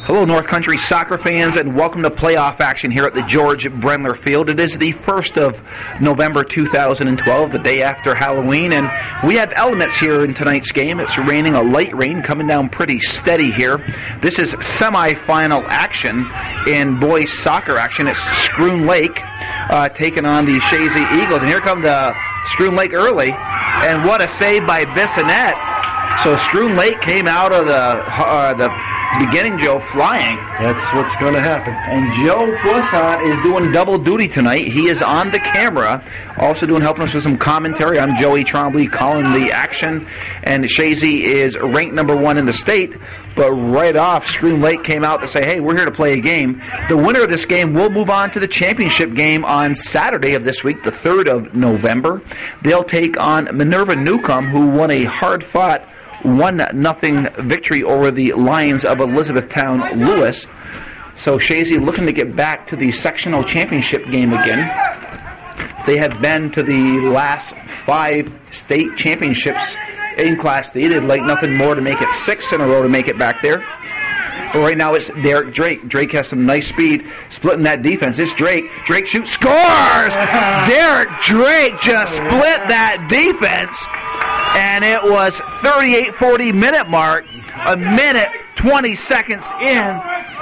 Hello, North Country soccer fans, and welcome to playoff action here at the George Brendler Field. It is the 1st of November 2012, the day after Halloween, and we have elements here in tonight's game. It's raining, a light rain coming down pretty steady here. This is semifinal action in boys soccer action. It's Schroon Lake taking on the Chazy Eagles, and here come the Schroon Lake early, and what a save by Bissonette. So Schroon Lake came out of the beginning, Joe, flying. That's what's going to happen. And Joe Bussant is doing double duty tonight. He is on the camera, also helping us with some commentary. I'm Joey Trombley calling the action, and Chazy is ranked #1 in the state. But right off, Schroon Lake came out to say, hey, we're here to play a game. The winner of this game will move on to the championship game on Saturday of this week, the 3rd of November. They'll take on Minerva Newcomb, who won a hard-fought 1-0 victory over the Lions of Elizabethtown Lewis. So Chazy looking to get back to the sectional championship game again. They have been to the last 5 state championships in Class D. They'd like nothing more to make it 6 in a row to make it back there. But right now it's Derek Drake. Drake has some nice speed, splitting that defense. It's Drake. Drake shoots, scores! Derek Drake just split that defense. And it was 38-40 minute mark, a minute 20 seconds in,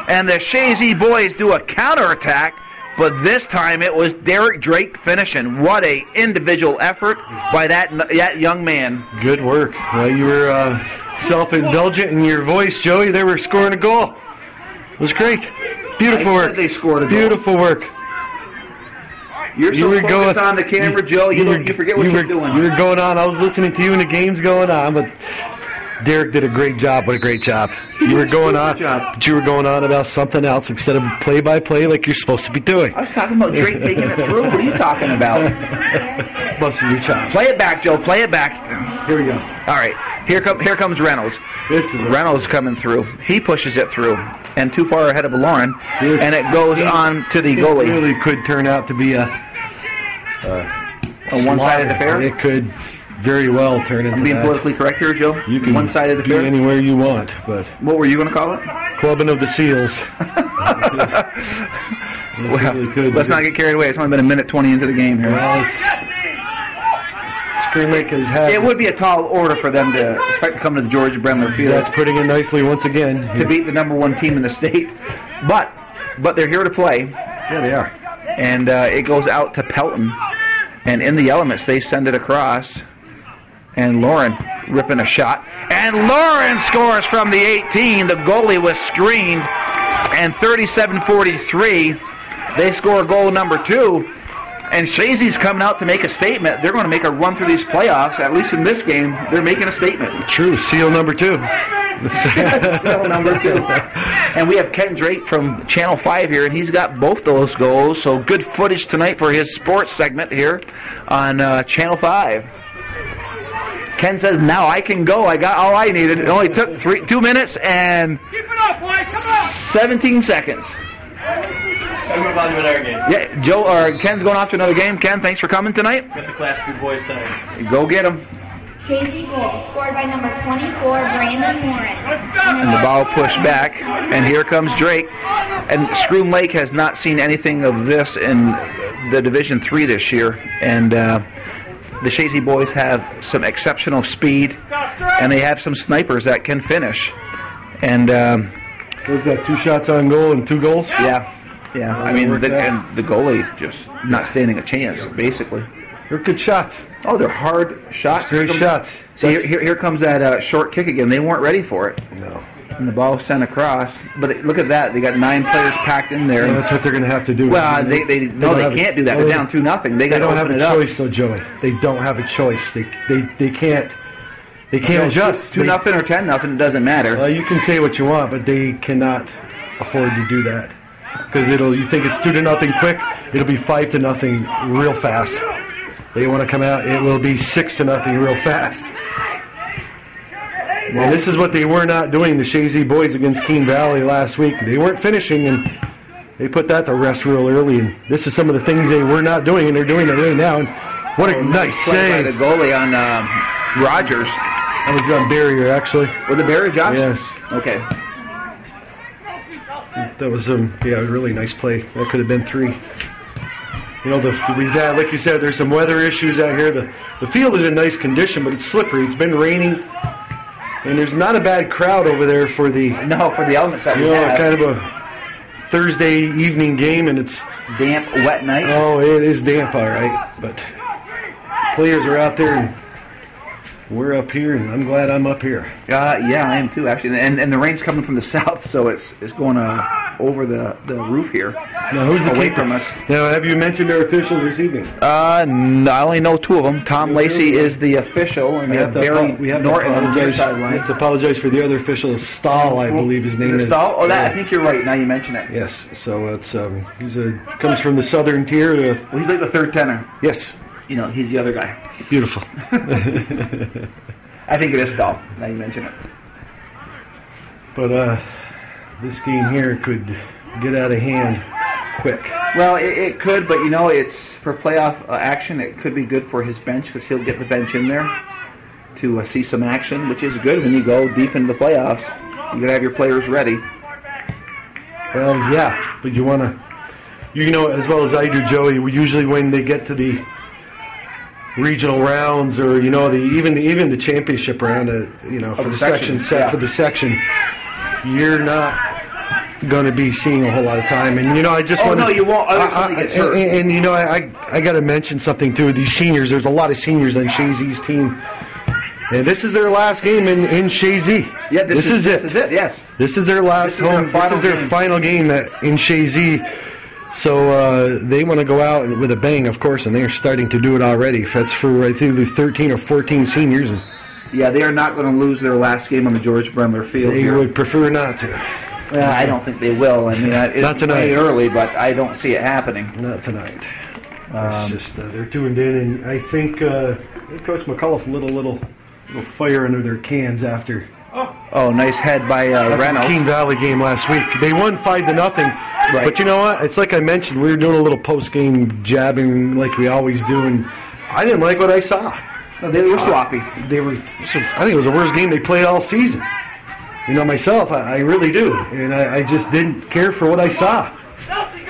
and the Chazy boys do a counterattack, but this time it was Derek Drake finishing. What a individual effort by that young man. Good work. Well, you were self-indulgent in your voice, Joey. They were scoring a goal. It was great. Beautiful work. They scored a goal. Beautiful work. You're so focused on the camera, Joe, you forget what you're doing. You were going on. I was listening to you and the game's going on, but Derek did a great job. What a great job. You were going on, but you were going on about something else instead of play-by-play like you're supposed to be doing. I was talking about Drake taking it through. What are you talking about? Busting your chops. Play it back, Joe. Play it back. Here we go. All right. Here comes Reynolds. Reynolds coming through. He pushes it through, and too far ahead of Lauren, and it goes on to the goalie. It really could turn out to be a one-sided affair. It could very well turn into. I'm being politically correct here, Joe. You can one-sided affair. Be anywhere you want, but what were you going to call it? Clubbing of the Seals. Well, really let's not get carried away. It's only been a minute 20 into the game here. Well, Schroon Lake has had. It would be a tall order for them to expect to come to the George Brendler Field. That's putting it nicely once again to beat the #1 team in the state, but they're here to play. Yeah, they are. And it goes out to Pelton, and in the elements they send it across, and Lauren ripping a shot, and Lauren scores from the 18. The goalie was screened, and 37-43, they score goal #2. And Chazy's coming out to make a statement. They're going to make a run through these playoffs. At least in this game, they're making a statement. True. Seal #2. Seal #2. And we have Ken Drake from Channel 5 here, and he's got both those goals. So good footage tonight for his sports segment here on Channel 5. Ken says, now I can go. I got all I needed. It only took 2 minutes and 17 seconds. Move on to another game. Yeah, Ken's going off to another game. Ken, thanks for coming tonight. Got the Class B boys tonight. Go get them. Chazy goal, scored by #24, Brandon Warren. And the ball pushed back, and here comes Drake. And Schroon Lake has not seen anything of this in the Division III this year. And the Chazy boys have some exceptional speed, and they have some snipers that can finish. And was that 2 shots on goal and 2 goals? Yeah. Yeah, I mean, the goalie just not standing a chance, basically. They're good shots. Oh, they're hard shots. Great shots. See, here comes that short kick again. They weren't ready for it. No. And the ball sent across. But look at that. They got 9 players packed in there. Yeah, that's what they're going to have to do. Well, they can't do that. They're down 2-0. They don't have a choice, though, Joey. They don't have a choice. They can't. They can't adjust. 2-0 or 10-0. It doesn't matter. Well, you can say what you want, but they cannot afford to do that. Because you think it's 2-0 quick, it'll be 5-0 real fast. They want to come out, it will be 6-0 real fast. Well, this is what they were not doing, the Chazy boys against Keene Valley last week. They weren't finishing, and they put that to rest real early. And this is some of the things they were not doing, and they're doing it right now. And what a nice save! By the goalie on Rogers. That was on barrier, actually. Was the barrier, Josh? Yes. Okay. That was a really nice play. That could have been 3. You know, we've had, like you said, there's some weather issues out here. The field is in nice condition, but it's slippery. It's been raining, and there's not a bad crowd over there for the elements that we have. Kind of a Thursday evening game, and it's damp, wet night. Oh, it is damp, all right. But players are out there, and we're up here, and I'm glad I'm up here. Yeah, I am too, actually. And the rain's coming from the south, so it's going over the roof here. Now, who's away from us? Now, have you mentioned our officials this evening? No, I only know 2 of them. Tom Lacey is the official, and we have Barry Norton on the sideline. We have to apologize for the other official, Stahl, I believe his name is. Stahl? Oh, I think you're right. Now you mention it. Yes. So it's comes from the southern tier. Well, he's like the third tenor. Yes. You know, he's the other guy. Beautiful. I think it is Stahl. Now you mention it. But this game here could get out of hand quick. Well, it could, but you know, it's for playoff action. It could be good for his bench because he'll get the bench in there to see some action, which is good when you go deep into the playoffs. You gotta have your players ready. Well, yeah, but you want to, you know, as well as I do, Joey. Usually when they get to the regional rounds, or you know, even the championship round, you know, for the section set for the section, you're not going to be seeing a whole lot of time. And you know, I just want to. No, you won't. And you know, I got to mention something too. These seniors, there's a lot of seniors on Chazy's team, and this is their last game in Chazy. Yeah, this is it. Yes, this is their last home. This is their final game in Chazy. So they want to go out with a bang, of course, and they're starting to do it already. That's for, I think, 13 or 14 seniors. Yeah, they are not going to lose their last game on the George Bremler field. They would prefer not to. Well, I don't think they will. I mean, it's way early, but I don't see it happening. Not tonight. It's just they're tuned in, and I think Coach McCullough little fire under their cans after. Oh, nice head by Reynolds. The Keene Valley game last week. They won 5-0. Right. But you know what? It's like I mentioned, we were doing a little post-game jabbing like we always do, and I didn't like what I saw. No, they were sloppy. I think it was the worst game they played all season. You know, myself, I really do. And I just didn't care for what I saw.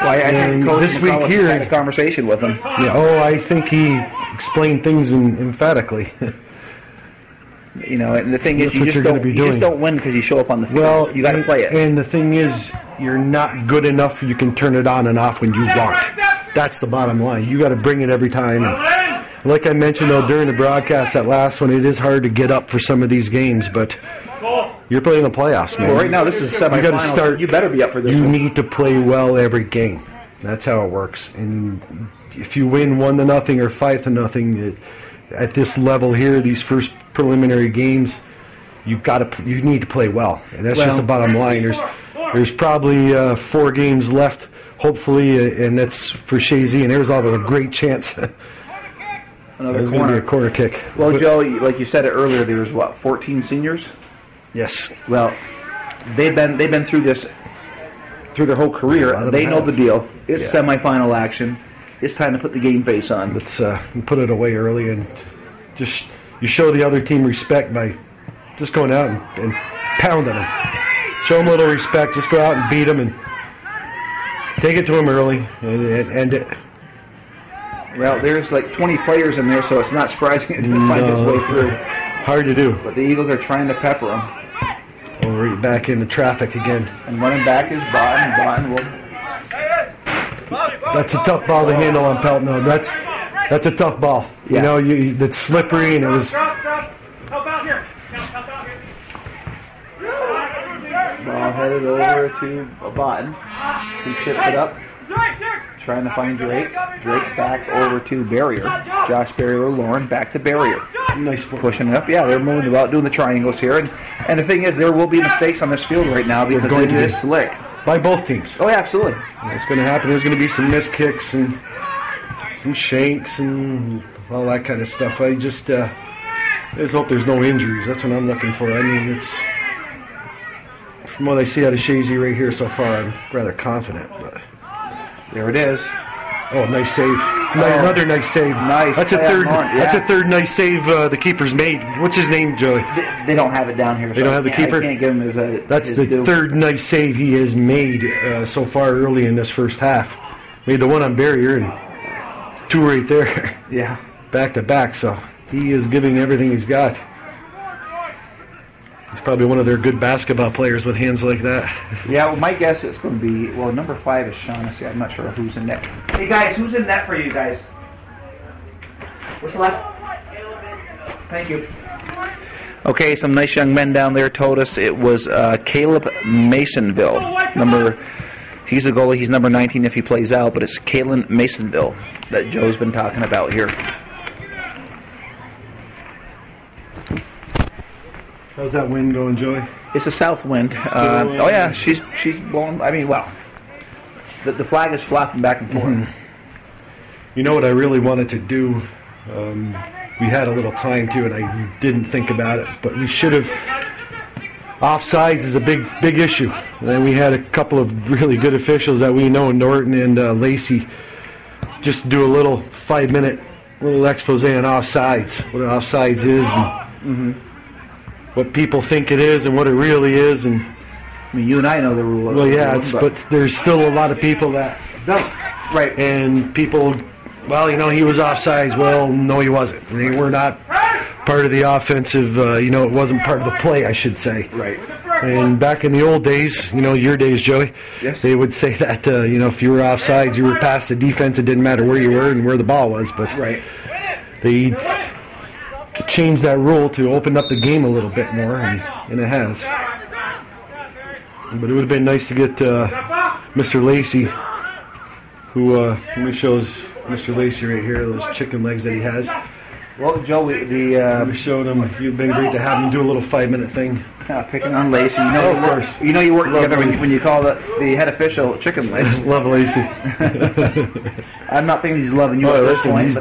Well, I think Coach this week here, had a conversation with him. Yeah, I think he explained things emphatically. You know, and the thing is, you just don't win because you show up on the field. Well, you got to play it. And the thing is, you're not good enough. You can turn it on and off when you want. That's the bottom line. You got to bring it every time. And like I mentioned though during the broadcast, that last one, it is hard to get up for some of these games, but you're playing the playoffs, man. Well, right now this is a semifinal. You got to start. You better be up for this. You need to play well every game. That's how it works. And if you win 1-0 or 5-0. At this level here, these first preliminary games, you need to play well, and that's just the bottom line. There's probably 4 games left, hopefully, and that's for Chazy, and there's a great chance. There's going to be a corner kick. Well, Joe, like you said it earlier, there's 14 seniors. Yes. Well, they've been through this through their whole career. They know the deal. It's semifinal action. It's time to put the game face on. Let's put it away early, and just you show the other team respect by just going out and pounding them. Show them a little respect. Just go out and beat them and take it to them early and end it. Well, there's like 20 players in there, so it's not surprising it didn't find its way through. Hard to do. But the Eagles are trying to pepper them. Oh, we're back into traffic again. And running back is Botton. Botton will... That's a tough ball to handle on Pelton. No, that's a tough ball. Yeah. You know, that's slippery, and it was. Ball headed over to Botton. He chips it up. Trying to find Drake. Drake back over to Barrier. Josh Barrier, Lauren back to Barrier. Nice pushing it up. Yeah, they're moving about, doing the triangles here. And the thing is, there will be mistakes on this field right now because it is slick. By both teams. Oh, yeah, absolutely. It's going to happen. There's going to be some missed kicks and some shanks and all that kind of stuff. I just hope there's no injuries. That's what I'm looking for. I mean, it's from what I see out of Chazy right here so far, I'm rather confident. But there it is. Oh, nice save. Another nice save. Nice. That's a play on third. Norton, yeah. That's a third nice save the keeper's made. What's his name, Joey? They don't have it down here. They don't have the keeper? I can't give him his. That's his the due. third nice save he has made so far early in this first half. Made the one on barrier and 2 right there. Yeah. Back to back, so he is giving everything he's got. He's probably one of their good basketball players with hands like that. Yeah, well, my guess is going to be, well, number 5 is Shaughnessy. I'm not sure who's in net. Hey, guys, who's in net for you guys? What's the last? Thank you. Okay, some nice young men down there told us it was Caleb Masonville. He's a goalie. He's number 19 if he plays out, but it's Kalen Masonville that Joe's been talking about here. How's that wind going, Joey? It's a south wind. Oh yeah, she's blowing. I mean, well, the flag is flopping back and forth. Mm-hmm. You know what I really wanted to do? We had a little time to, and I didn't think about it, but we should have. Offsides is a big issue, and we had a couple of really good officials that we know, Norton and Lacey, just do a little 5-minute little expose on offsides, what offsides is, and what people think it is, and what it really is, and I mean, you and I know the rule. Well, yeah, but there's still a lot of people that don't. Right. And people, well, he was offsides. Well, no, he wasn't. They were not part of the offensive, it wasn't part of the play, I should say. Right. And back in the old days, your days, Joey, yes, they would say that, if you were offsides, you were past the defense. It didn't matter where you were and where the ball was. But right. They changed that rule to open up the game a little bit more, and it has. But it would have been nice to get Mr. Lacey, who, let me show Mr. Lacey right here, those chicken legs that he has. Well, Joe, we showed him. You've been great to have him do a little 5-minute thing. Picking on Lacey. Of course. You work together when you call the head official chicken legs. Love Lacey. I'm not thinking he's loving you at this point.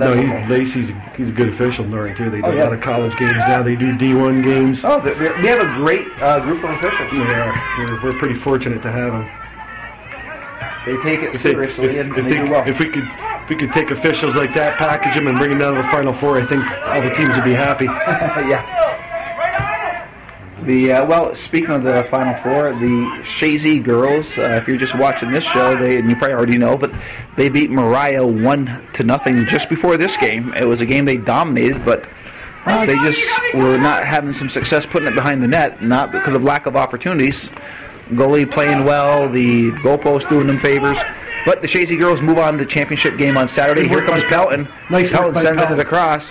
Lacey's he's a good official in Norton, too. They do a lot of college games now. They do D1 games. Oh, they have a great group of officials. They are. We're pretty fortunate to have them. They take it seriously, and they do well. If we could take officials like that, package them, and bring them down to the Final Four, I think all the teams would be happy. Yeah. Well, speaking of the Final Four, the Chazy girls, if you're just watching this show, and you probably already know, but they beat Mariah 1-0 just before this game. It was a game they dominated, but they just were not having some success putting it behind the net, not because of lack of opportunities. Goalie playing well, the goalpost doing them favors. But the Chazy girls move on to the championship game on Saturday. Here comes Pelton. Nice Pelton sends it across,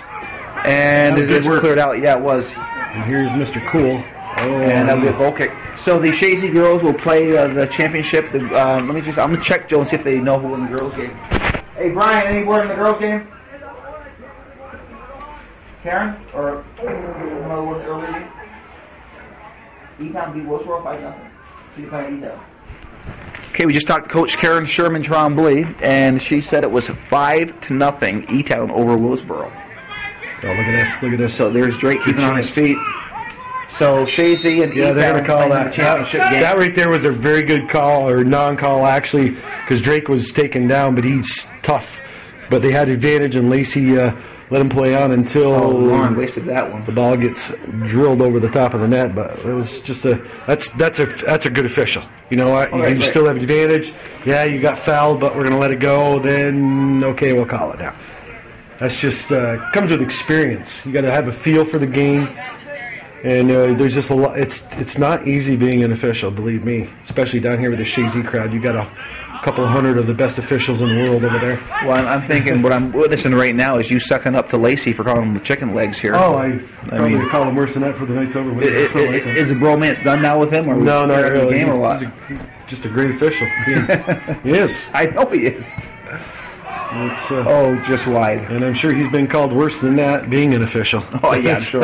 and it just cleared out. Yeah, it was. And here's Mr. Cool. And that'll be a goal kick. So the Chazy girls will play the championship. I'm gonna check Joe and see if they know who won the girls game. Hey Brian, any word in the girls game? Karen or another word in the earlier game? E-Town beat Willsboro 5-0. She's playing E-Town. Okay, we just talked to Coach Karen Sherman Trombley, and she said it was 5-0 E-Town over Willsboro. Oh, look at this. So there's Drake keeping on his feet. So Chazy and they're going to call that the championship game. That right there was a very good call, or non-call actually, because Drake was taken down, but he's tough. But they had advantage, and Lacey let him play on until Lauren wasted that one. The ball gets drilled over the top of the net. But it was just that's a good official. You know what? You still have advantage. Yeah, you got fouled, but we're going to let it go. Then okay, we'll call it now. That's just comes with experience. You got to have a feel for the game. And there's just a lot. It's not easy being an official, believe me. Especially down here with the Chazy crowd, you got a couple hundred of the best officials in the world over there. Well, I'm thinking what I'm witnessing right now is you sucking up to Lacey for calling him the chicken legs here. Oh, I mean, call him worse than that for the night's over with. Is the bromance done now with him, or no, not really? Game or what? He's just a great official. He is. I know he is. Just wide. And I'm sure he's been called worse than that, being an official. Oh, yeah, I'm sure.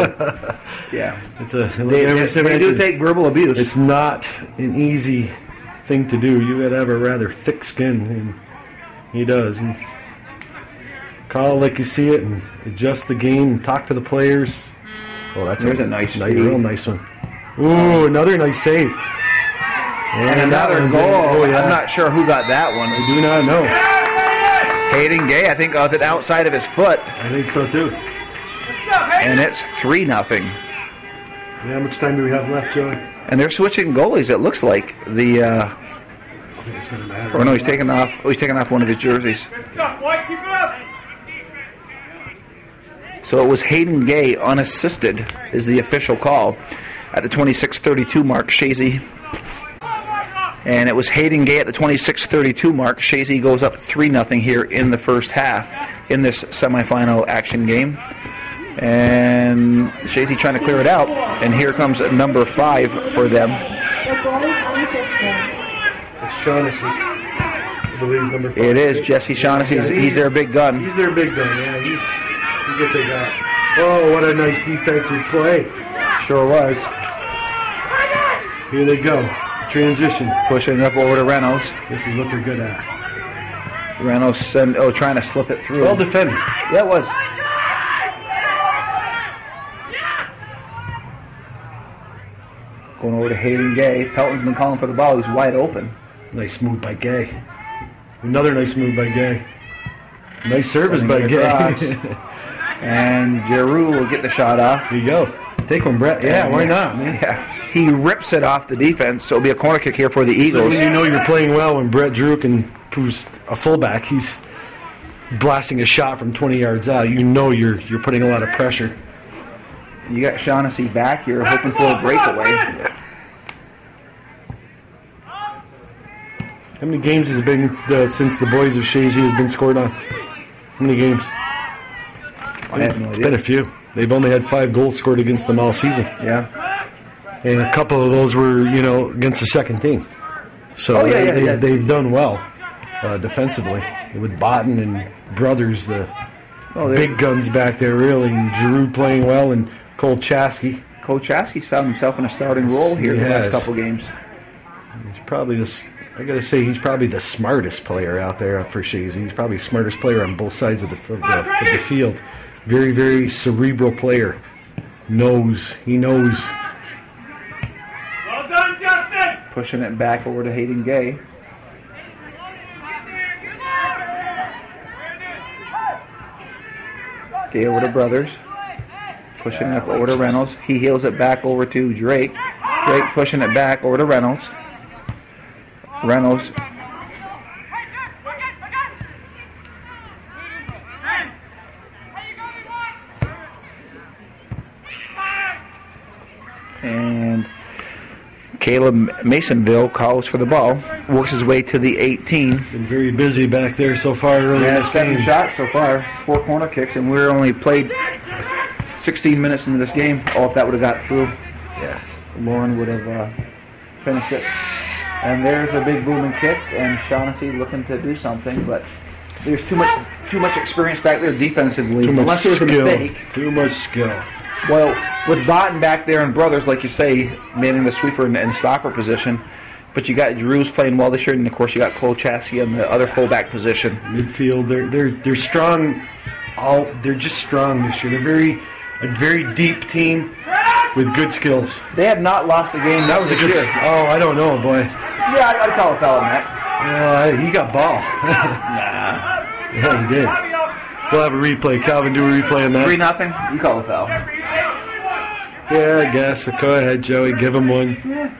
Yeah. They do take verbal abuse. It's not an easy thing to do. You got to have a rather thick skin, and he does. He call like you see it and adjust the game and talk to the players. Oh, there's a real nice one. Ooh, another nice save. And another goal. I'm not sure who got that one. I do not know. Hayden Gay, I think, off the outside of his foot. I think so too. And it's 3-0. How much time do we have left, Joey? And they're switching goalies, it looks like. I think it's going to matter. Or no, he's taking off. Oh, he's taking off one of his jerseys. So it was Hayden Gay, unassisted, is the official call at the 26:32 mark. Chazy. And it was Hayden Gay at the 26:32 mark. Chazy goes up 3-0 here in the first half in this semifinal action game. And Chazy trying to clear it out. And here comes number 5 for them. It's Shaughnessy. I believe number 5. It is Jesse Shaughnessy. He's their big gun. He's their big gun, yeah. He's what they got. Oh, what a nice defensive play. Sure was. Here they go. Transition. Pushing it up over to Reynolds. This is what they're good at. Reynolds trying to slip it through. Well defended. Yeah, it was. Going over to Hayden Gay. Pelton's been calling for the ball. He's wide open. Nice move by Gay. Another nice move by Gay. Nice service by Gay. And Giroux will get the shot off. Here you go. Take one, Brett. Yeah, why not, man? Yeah. He rips it off the defense, so it'll be a corner kick here for the Eagles. So you know you're playing well when Brett Giroux, who's a fullback, he's blasting a shot from 20 yards out. You know you're putting a lot of pressure. You got Shaughnessy back. You're hoping for a breakaway. How many games has it been since the boys of Chazy has been scored on? How many games? I have no idea. It's been a few. They've only had 5 goals scored against them all season. Yeah. And a couple of those were, against the second team. So they've done well defensively. With Botten and Brothers, the big guns back there, really. And Giroux playing well, and Cole Chazy. Cole Chazy's found himself in a starting role here the last couple games. He's probably I got to say, he's probably the smartest player out there for Chazy. He's probably the smartest player on both sides of the field. Very, very cerebral player. He knows. Well done, Justin! Pushing it back over to Hayden Gay. Gay over to Brothers. Pushing it up over to Reynolds. He heels it back over to Drake. Drake pushing it back over to Reynolds. Reynolds. And Caleb Masonville calls for the ball. Works his way to the 18. Been very busy back there so far. Yeah, 7 shots so far. 4 corner kicks, and we're only played 16 minutes into this game. Oh, if that would have got through, Lauren would have finished it. And there's a big booming kick, and Shaughnessy looking to do something, but there's too much experience back there defensively. Too much Unless there's skill. a mistake. Too much skill. Well, with Botten back there and Brothers, like you say, manning the sweeper and stopper position, but you got Giroux's playing well this year, and of course you got Cole Chazy in the other fullback position. Midfield, they're strong. They're just strong this year. They're a very deep team with good skills. They have not lost a game. That was a good. I don't know, boy. Yeah, I'd call a foul on that. He got ball. Nah. Yeah, he did. We'll have a replay. Calvin, do a replay on that. 3-0. You call a foul. Yeah, I guess. Go ahead, Joey. Give him one. Yeah.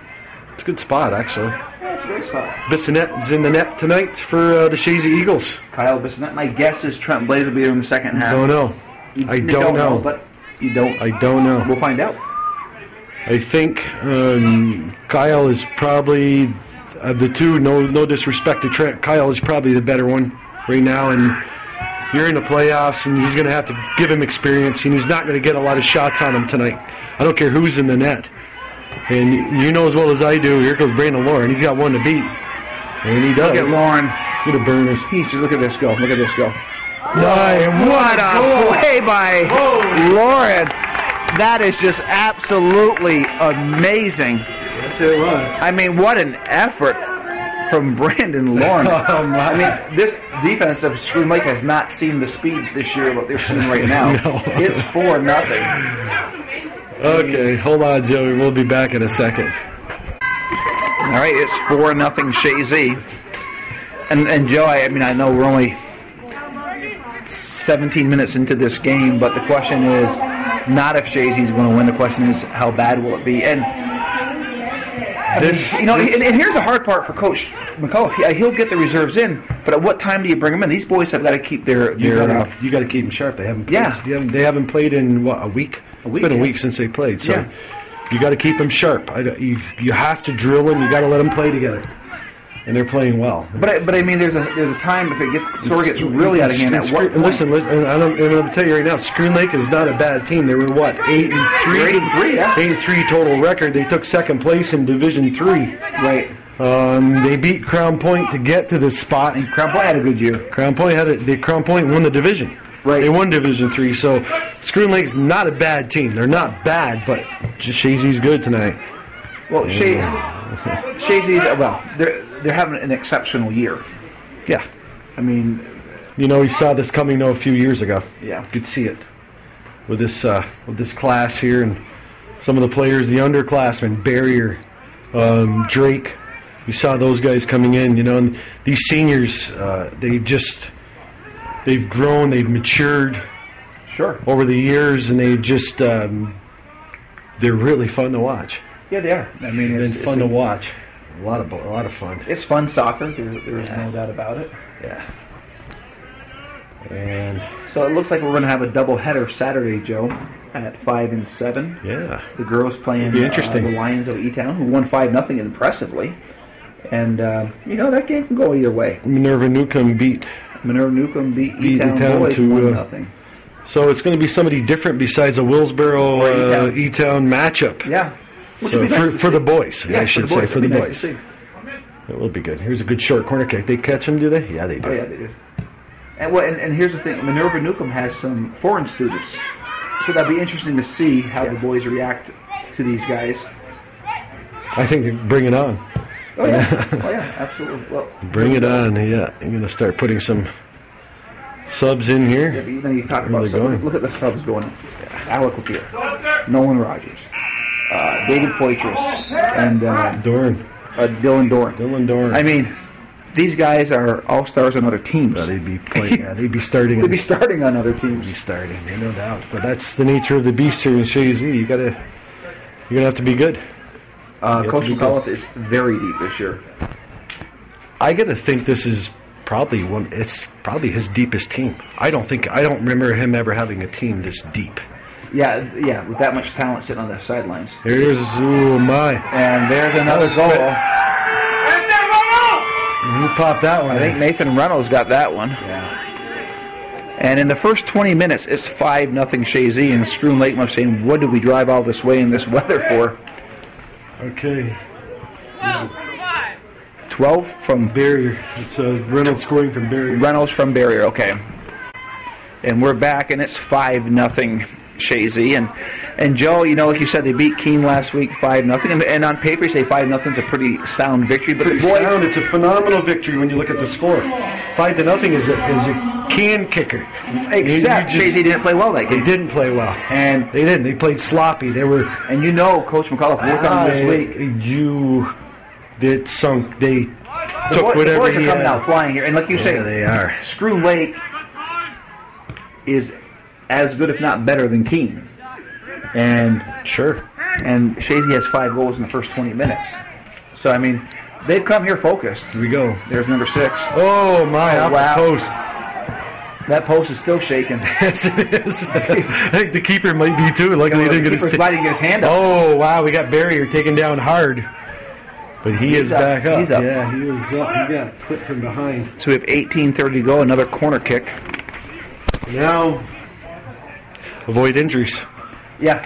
It's a good spot, actually. Yeah, it's a great spot. Bissonnette is in the net tonight for the Chazy Eagles. Kyle Bissonnette. My guess is Trent Blaze will be there in the second half. Don't know. I don't know. But you don't. I don't know. We'll find out. I think Kyle is probably, of the two, no disrespect to Trent, Kyle is probably the better one right now, and you're in the playoffs, and he's going to have to give him experience, and he's not going to get a lot of shots on him tonight. I don't care who's in the net. And you know as well as I do, here goes Brandon Lauren. He's got one to beat. And he does. Look at Lauren. Look at burners. Look at this go. Look at this go. What a play by Lauren. That is just absolutely amazing. Yes, it was. I mean, what an effort from Brandon Lauren. I mean, this defense of Schroon Lake has not seen the speed this year what they're seeing right now. No. It's 4-0. Okay, hold on, Joey. We'll be back in a second. All right, it's 4-0 Chazy. And Joe, I mean, I know we're only 17 minutes into this game, but the question is not if Chazy's going to win. The question is how bad will it be? And and here's the hard part for Coach McCullough. He'll get the reserves in, but at what time do you bring them in? These boys have got to keep their you got to keep them sharp. They haven't played. They haven't played in what, a week. It's been a week since they played. So you got to keep them sharp. You have to drill them. You got to let them play together. And they're playing well. But I mean, there's a time if it gets really out of hand. Listen, I'm going to tell you right now, Schroon Lake is not a bad team. They were what, 8-3? 8-3 total record. They took second place in Division 3. Right. They beat Crown Point to get to this spot. And Crown Point had a good year. Crown Point won the division. Right. They won Division 3. So Schroon Lake's not a bad team. They're not bad, but just Chazy's good tonight. Well, Chazy's they're having an exceptional year. Yeah. I mean, we saw this coming a few years ago. Yeah. You could see it with this class here and some of the players, the underclassmen, Barrier, Drake. We saw those guys coming in, and these seniors, they've grown, they've matured over the years, and they're really fun to watch. Yeah, they are. I mean, it's fun to watch. A lot of fun. It's fun soccer. There's no doubt about it. Yeah. And so it looks like we're going to have a doubleheader Saturday, Joe, at 5 and 7. Yeah. The girls playing the Lions of E-Town, who won 5-0 impressively. And that game can go either way. Minerva Newcomb beat E-Town boys 1-0. So it's going to be somebody different besides a Willsboro E-Town matchup. Yeah. So for the boys, I should say, for the boys. It will be good. Here's a good short corner kick. They catch them, do they? Yeah, they do. Oh, yeah, they do. And here's the thing. Minerva Newcomb has some foreign students. So that'd be interesting to see how the boys react to these guys. I think bring it on. Oh, yeah. Oh, yeah, absolutely. Well, bring it on, yeah. I'm going to start putting some subs in here. Yeah, but you talk about subs. Look at the subs going. Alec Lapeer, Nolan Rogers, David Poitras, and Doran. Dylan Doran. Dylan Doran. I mean, these guys are all stars on other teams. They'd be playing. They'd be starting. They'd be starting on other teams. They'd be starting, no doubt. But that's the nature of the beast here in Chazy. You're gonna have to be good. Coach McCullough is very deep this year. I got to think this is probably it's probably his deepest team. I don't remember him ever having a team this deep. Yeah, with that much talent sitting on the sidelines. There's and there's another goal. Who popped that one? I think Nathan Reynolds got that one. Yeah. And in the first 20 minutes, it's 5-0 Chazy, and Schroon Lake must be saying, what did we drive all this way in this weather for? Okay. 12 from Barrier. It's Reynolds scoring from Barrier. Reynolds from Barrier, okay. And we're back, and it's 5-0 Chazy. And Joe, like you said, they beat Keene last week 5-0. And on paper, you say 5-0 is a pretty sound victory. But sound. It's a phenomenal victory when you look at the score. 5-0 is a can kicker. Except Chazy didn't play well that game. They didn't play well. And they didn't. They played sloppy. They were. And Coach McCullough worked on this week. They took whatever the boys he are coming had. out flying here. And like you say, they are. Schroon Lake is as good, if not better, than Keene. And sure. And Chazy has 5 goals in the first 20 minutes. So, I mean, they've come here focused. Here we go. There's number 6. Oh, my. Off the post. That post is still shaking. Yes, it is. I think the keeper might be, too. Luckily, he didn't get his hand up. Oh, wow. We got Barrier taken down hard. But he is back up. He's up. Yeah, he was up. He got clipped from behind. So we have 18:30 to go. Another corner kick. Now, avoid injuries. Yeah.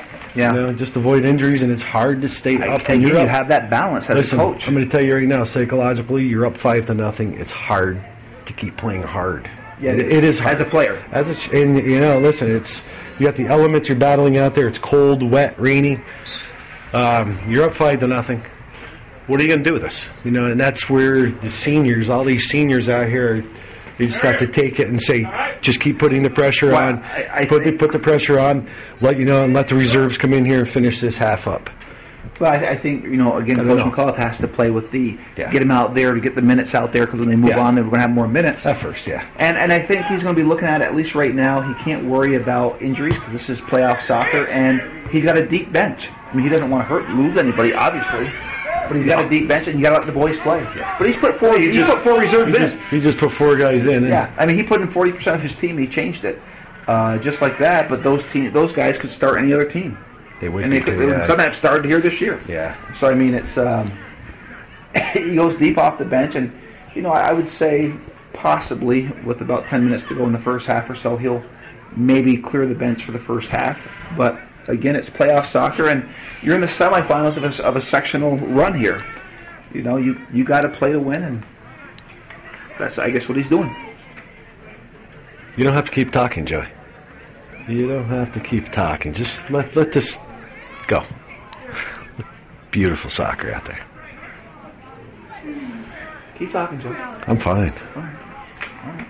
Just avoid injuries, and it's hard to stay up. And you have that balance as a coach. I'm going to tell you right now, psychologically, you're up 5-0. It's hard to keep playing hard. Yeah, it is hard. As a player. Listen, you got the elements you're battling out there. It's cold, wet, rainy. You're up 5-0. What are you going to do with this? And that's where the seniors, all these seniors out here, they just have to take it and say, just keep putting the pressure on. Put the pressure on. And let the reserves come in here and finish this half up. But I think, again, Coach McCullough has to play with get him out there to get the minutes out there, because when they move on, they're going to have more minutes. At first, yeah. And I think he's going to be looking at least right now, he can't worry about injuries because this is playoff soccer, and he's got a deep bench. I mean, he doesn't want to lose anybody, obviously, but he's got a deep bench, and you got to let the boys play. Yeah. But he's put four reserves in. He just put 4 guys in. Yeah, I mean, he put in 40% of his team. He changed it just like that, but those guys could start any other team. They would, and some have started here this year. Yeah. So I mean, it's he goes deep off the bench, and I would say possibly with about 10 minutes to go in the first half or so, he'll maybe clear the bench for the first half. But again, it's playoff soccer, and you're in the semifinals of a sectional run here. You got to play to win, and that's, I guess, what he's doing. You don't have to keep talking, Joey. You don't have to keep talking. Just let this go. Beautiful soccer out there. Keep talking, Joe. I'm fine. All right.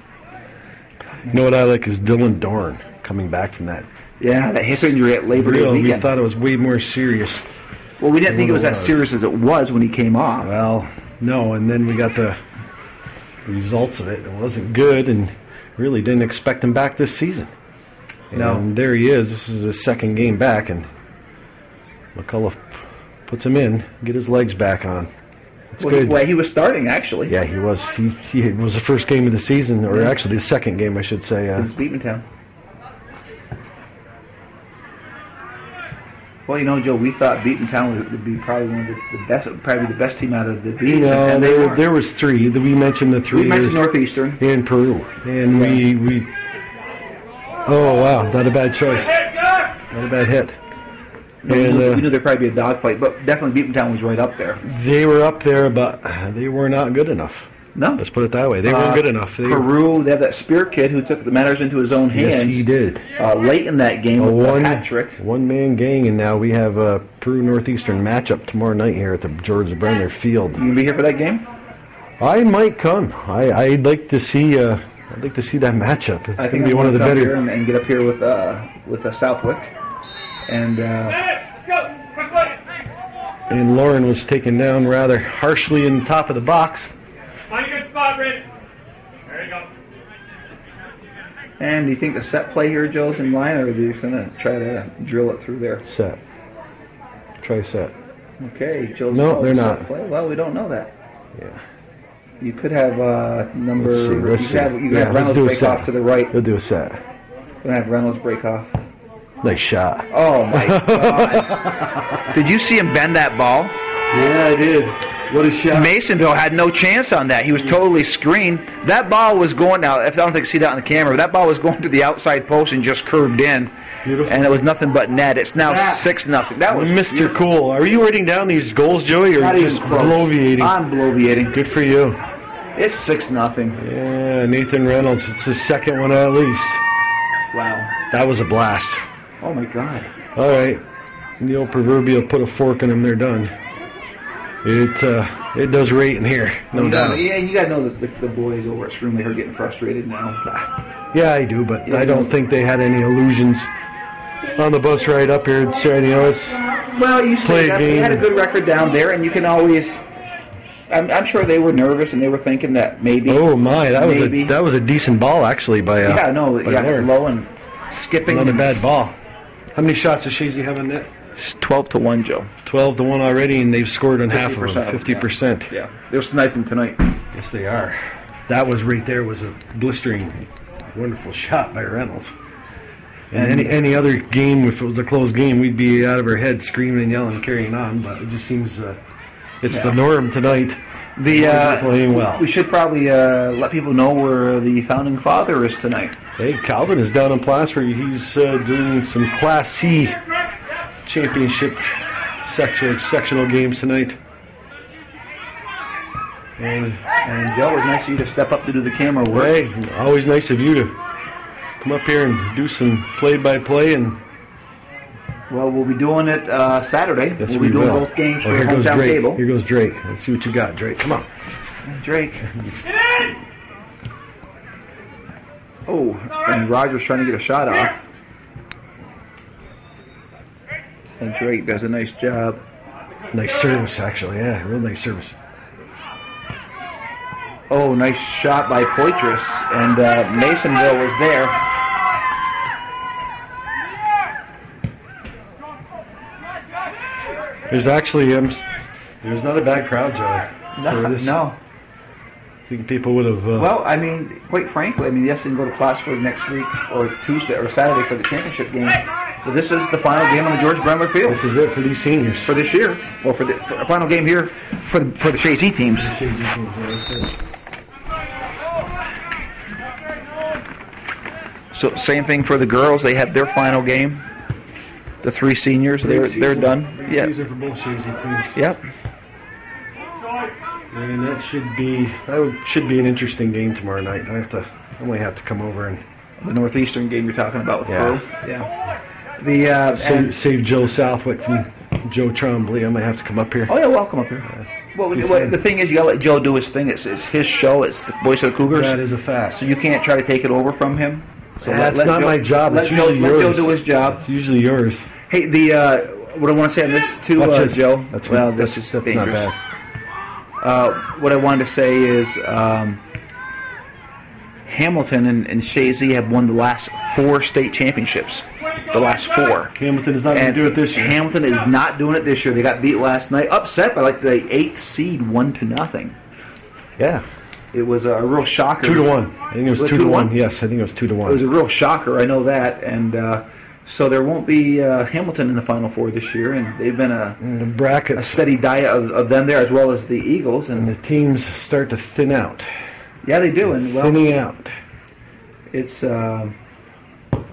You know what I like is Dylan Dorn coming back from that. Yeah, that hip injury at Labor Day weekend. We thought it was way more serious. Well, we didn't think it was as serious as it was when he came off. Well, no, and then we got the results of it. It wasn't good, and really didn't expect him back this season. No. And there he is. This is his second game back, and McCullough puts him in, get his legs back on. It's good. He was starting, actually. Yeah, he was. He was the first game of the season, or actually the second game, I should say. Against Beatontown. Well, Joe, we thought Beatontown would be probably one of the best, probably the best team out of the Beats. And there was 3. We mentioned the 3. We mentioned Northeastern and Peru, and we. Oh wow, not a bad choice. Not a bad hit. We knew there'd probably be a dogfight, but definitely Beatontown was right up there. They were up there, but they were not good enough. No. Let's put it that way. They weren't good enough. Peru, they have that Spear kid who took the matters into his own hands. Yes, he did. Late in that game with a hat trick. One-man gang, and now we have a Peru Northeastern matchup tomorrow night here at the George Brenner Field. You going to be here for that game? I might come. I'd like to see... I'd like to see that matchup. It's going to be one of the better. And get up here with Southwick, and Lauren was taken down rather harshly in the top of the box. Find a good spot, Brent. There you go. And do you think the set play here, Joe's in line, or are you just going to try to drill it through there? Set. Try set. Okay, Joe's. No, they're not. Play. Well, we don't know that. Yeah. You could have number. Let's see. You could have Reynolds break off to the right. We'll do a set. We're going to have Reynolds break off. Nice shot. Oh, my God. Did you see him bend that ball? Yeah, I did. What a shot. Masonville had no chance on that. He was totally screened. That ball was going now. I don't think you see that on the camera, but that ball was going to the outside post and just curved in. Beautiful. And it was nothing but net. It's now 6-0. That was Mr. beautiful. Cool. Are you writing down these goals, Joey, or Not just even close. bloviating? I'm bloviating. Good for you. It's 6-0. Yeah, Nathan Reynolds. It's his second one at least. Wow. That was a blast. Oh, my God. All right. The old proverbial put a fork in them, they're done. It does rate in here, no doubt. Yeah, you got to know that the boys over at Schroon, they're getting frustrated now. Yeah, I do, but I don't think they had any illusions on the bus ride up here. It's well, you say that they had a good record down there, and you can always. I'm sure they were nervous and they were thinking that maybe. Oh my, that was a decent ball actually by. Low and skipping. Not a bad ball. How many shots does Chazy have in net? It's 12-1, Joe. 12-1 already, and they've scored on half of them. 50%. Yeah, they're sniping tonight. Yes, they are. That was right there was a blistering, wonderful shot by Reynolds. And any other game, if it was a close game, we'd be out of our heads screaming and yelling, carrying on. But it just seems it's the norm tonight. Playing well. We should probably let people know where the founding father is tonight. Hey, Calvin is down in Placer. He's doing some Class C championship sectional games tonight. And Joe, it was nice of you to step up to do the camera work. Hey, always nice of you to come up here and do some play-by-play. And well, we'll be doing it Saturday. Yes, we'll be doing both games for Hometown Cable. Here goes Drake. Let's see what you got, Drake. Come on. Drake. Oh, and Roger's trying to get a shot off. And Drake does a nice job. Nice service, actually. Yeah, real nice service. Oh, nice shot by Poitras, and Masonville was there. There's actually there's not a bad crowd, Joe. For this. No. I think people would have. Well, I mean, quite frankly, I mean, yes, they can go to Plattsburgh next week or Tuesday or Saturday for the championship game. So this is the final game on the George Bremler Field. This is it for these seniors for this year. Well, for the final game here for the Chazy teams. So same thing for the girls. They had their final game. The 3 seniors, they're done. Yeah. Season for both Chazy teams. Yep. And that should be an interesting game tomorrow night. I might have to come over and the Northeastern game you're talking about with Pearl. Yeah. Save Joe Southwick from Joe Trombley. I might have to come up here. Oh yeah, well, I'll come up here. Well, the thing is, you gotta let Joe do his thing. It's his show. It's the voice of the Cougars. That is a fact. So you can't try to take it over from him. So that's not my job. It's usually yours. Let Joe do his job. It's usually yours. Hey, what I want to say on this too, Joe. That's dangerous. Not bad. What I wanted to say is Hamilton and Chazy have won the last 4 state championships. The last 4. Hamilton is not going to do it this year. Hamilton is not doing it this year. They got beat last night, upset by like the 8th seed, 1-0. Yeah. It was a real shocker. 2-1. I think it was 2-1. Yes, I think it was 2-1. It was a real shocker. I know that, and so there won't be Hamilton in the Final Four this year, and they've been a steady diet of them there, as well as the Eagles, and the teams start to thin out. Yeah, they do, and thinning out. It's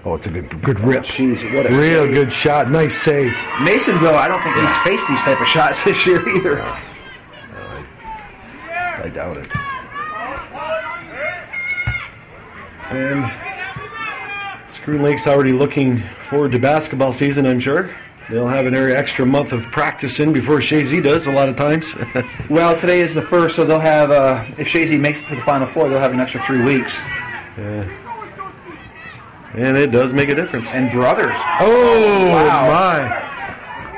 it's a good rip. Jeez, what a real save. Good shot. Nice save. Masonville, I don't think he's faced these type of shots this year either. I doubt it. And Schroon Lake's already looking forward to basketball season, I'm sure. They'll have an extra month of practice in before Chazy does a lot of times. Well, today is the first, so they'll have, if Chazy makes it to the Final Four, they'll have an extra 3 weeks. Yeah. And it does make a difference. And brothers. Oh, wow. My.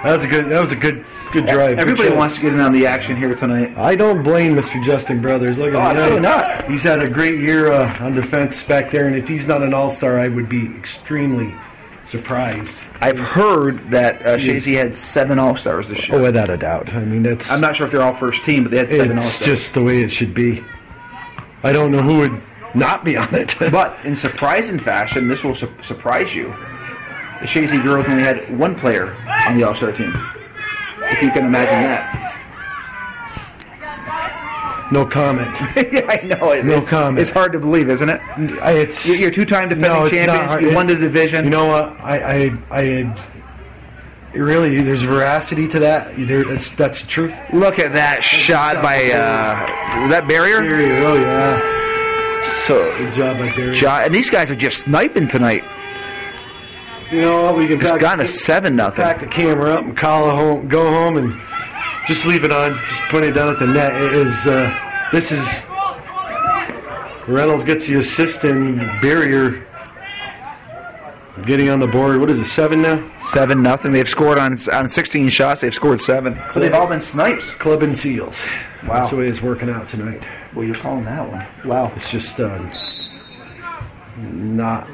That was a good drive. Everybody wants to get in on the action here tonight. I don't blame Mr. Justin Brothers. Look at him. Not. He's had a great year on defense back there, and if he's not an all-star, I would be extremely surprised. I've heard that Chazy had 7 all-stars this year. Oh, without a doubt. I mean, I'm not sure if they're all first team, but they had 7 all-stars. It's just the way it should be. I don't know who would not be on it. But in surprising fashion, this will surprise you. The Chazy girls only had 1 player on the all-star team. If you can imagine that. No comment. Yeah, I know. No comment. It's hard to believe, isn't it? You're 2-time defending champions. You won the division. You know what? I really, there's veracity to that. That's the truth. Look at that shot by that Barrier. Oh yeah. So good job by Barrier. And these guys are just sniping tonight. You know, we can it's gone to 7-0. Pack the camera up and go home, and just leave it on. Just put it down at the net. This is Reynolds gets the assist and Barrier getting on the board. What is it? 7 now? 7-0. They've scored on 16 shots. They've scored 7. But they've all been snipes. Club and seals. Wow. That's the way it's working out tonight. Well, you're calling that one. Wow. It's just not.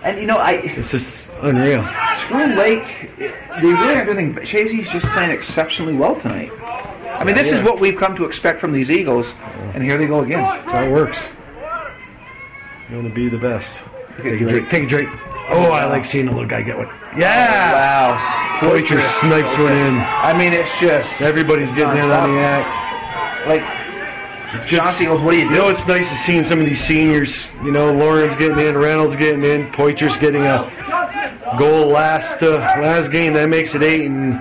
And you know, it's just unreal. Schroon Lake, they really aren't doing anything. But Chazy's just playing exceptionally well tonight. I mean, this is what we've come to expect from these Eagles, and here they go again. That's how it works. You want to be the best. Take a drink. Oh, I like seeing the little guy get one. Yeah! Wow. Poitras snipes one in. I mean, it's just... Everybody's getting in on the act. Like... Johnson goes, what do you do? You know, it's nice to see some of these seniors. You know, Lauren's getting in, Reynolds getting in, Poitras getting a goal last game. That makes it 8, and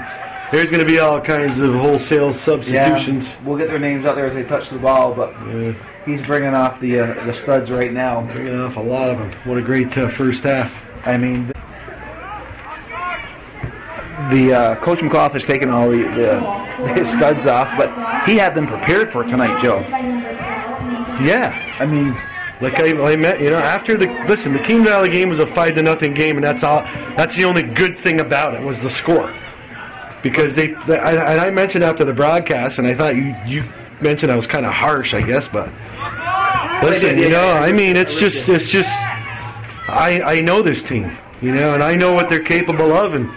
there's going to be all kinds of wholesale substitutions. Yeah, we'll get their names out there as they touch the ball, but he's bringing off the studs right now. Bringing off a lot of them. What a great first half. I mean, the Coach McClough has taken all his studs off, but he had them prepared for tonight, Joe. Yeah, I mean, like I met, you know, after the Keene Valley game was a 5-0 game, and that's all. That's the only good thing about it was the score. because I mentioned after the broadcast, and I thought you mentioned I was kind of harsh, I guess, but listen, I mean, it's just I know this team, and I know what they're capable of, and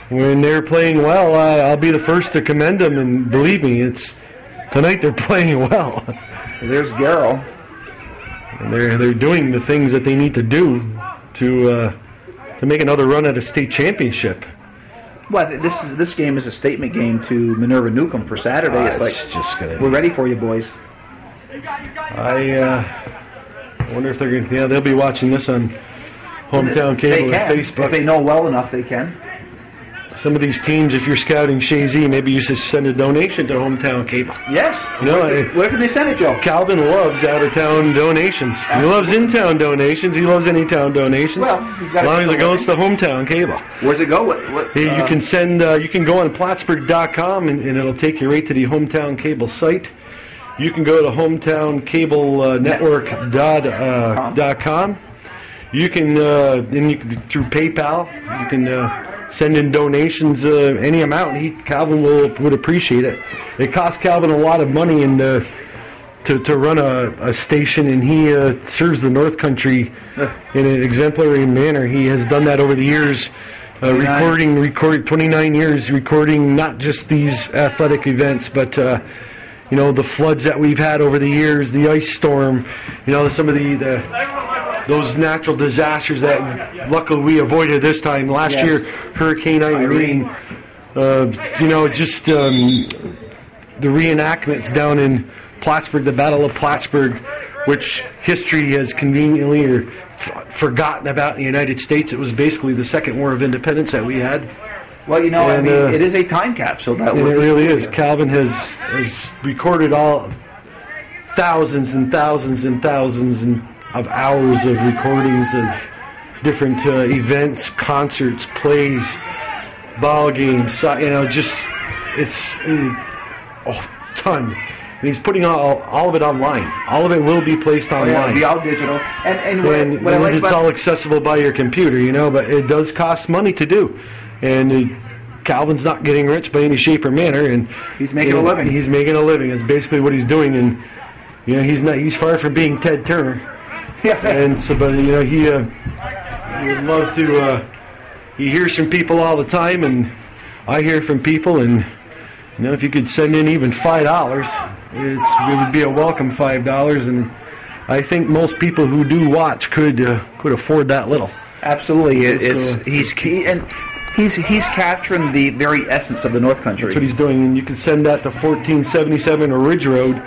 when they're playing well, I'll be the first to commend them, and believe me, tonight they're playing well. There's Garrow. And they're doing the things that they need to do to make another run at a state championship. Well, this game is a statement game to Minerva Newcomb for Saturday. It's just we're ready for you, boys. I wonder if they're going to. Yeah, they'll be watching this on Hometown Cable or Facebook. If they know well enough, they can. Some of these teams, if you're scouting Chazy, maybe you should send a donation to Hometown Cable. Yes. Where can they send it, Joe? Calvin loves out-of-town donations. Absolutely. He loves in-town donations. He loves any-town donations. Well, as long as it goes to Hometown Cable. Where's it go? You can send. You can go on Plattsburgh.com and it'll take you right to the Hometown Cable site. You can go to HometownCableNetwork.com. You can through PayPal. You can. Send in donations, any amount. Calvin would appreciate it. It costs Calvin a lot of money to run a station, and he serves the North Country in an exemplary manner. He has done that over the years, recording 29 years, recording not just these athletic events, but the floods that we've had over the years, the ice storm, some of those natural disasters that luckily we avoided this time. Last year, Hurricane Irene, the reenactments down in Plattsburgh, the Battle of Plattsburgh, which history has conveniently forgotten about in the United States. It was basically the second war of independence that we had. Well, it is a time capsule. It really is. Calvin has recorded all thousands and thousands and thousands of hours of recordings of different events, concerts, plays, ball games. It's a ton. And he's putting all of it online. All of it will be placed online. It'll be all digital. And it's all accessible by your computer, but it does cost money to do. And Calvin's not getting rich by any shape or manner. And he's making a living. He's making a living. It's basically what he's doing. And he's far from being Ted Turner. Yeah. And so, but he would love to. He hears from people all the time, and I hear from people. And if you could send in even $5, it would be a welcome $5. And I think most people who do watch could afford that little. Absolutely, he's capturing the very essence of the North Country. That's what he's doing, and you can send that to 1477 Ridge Road,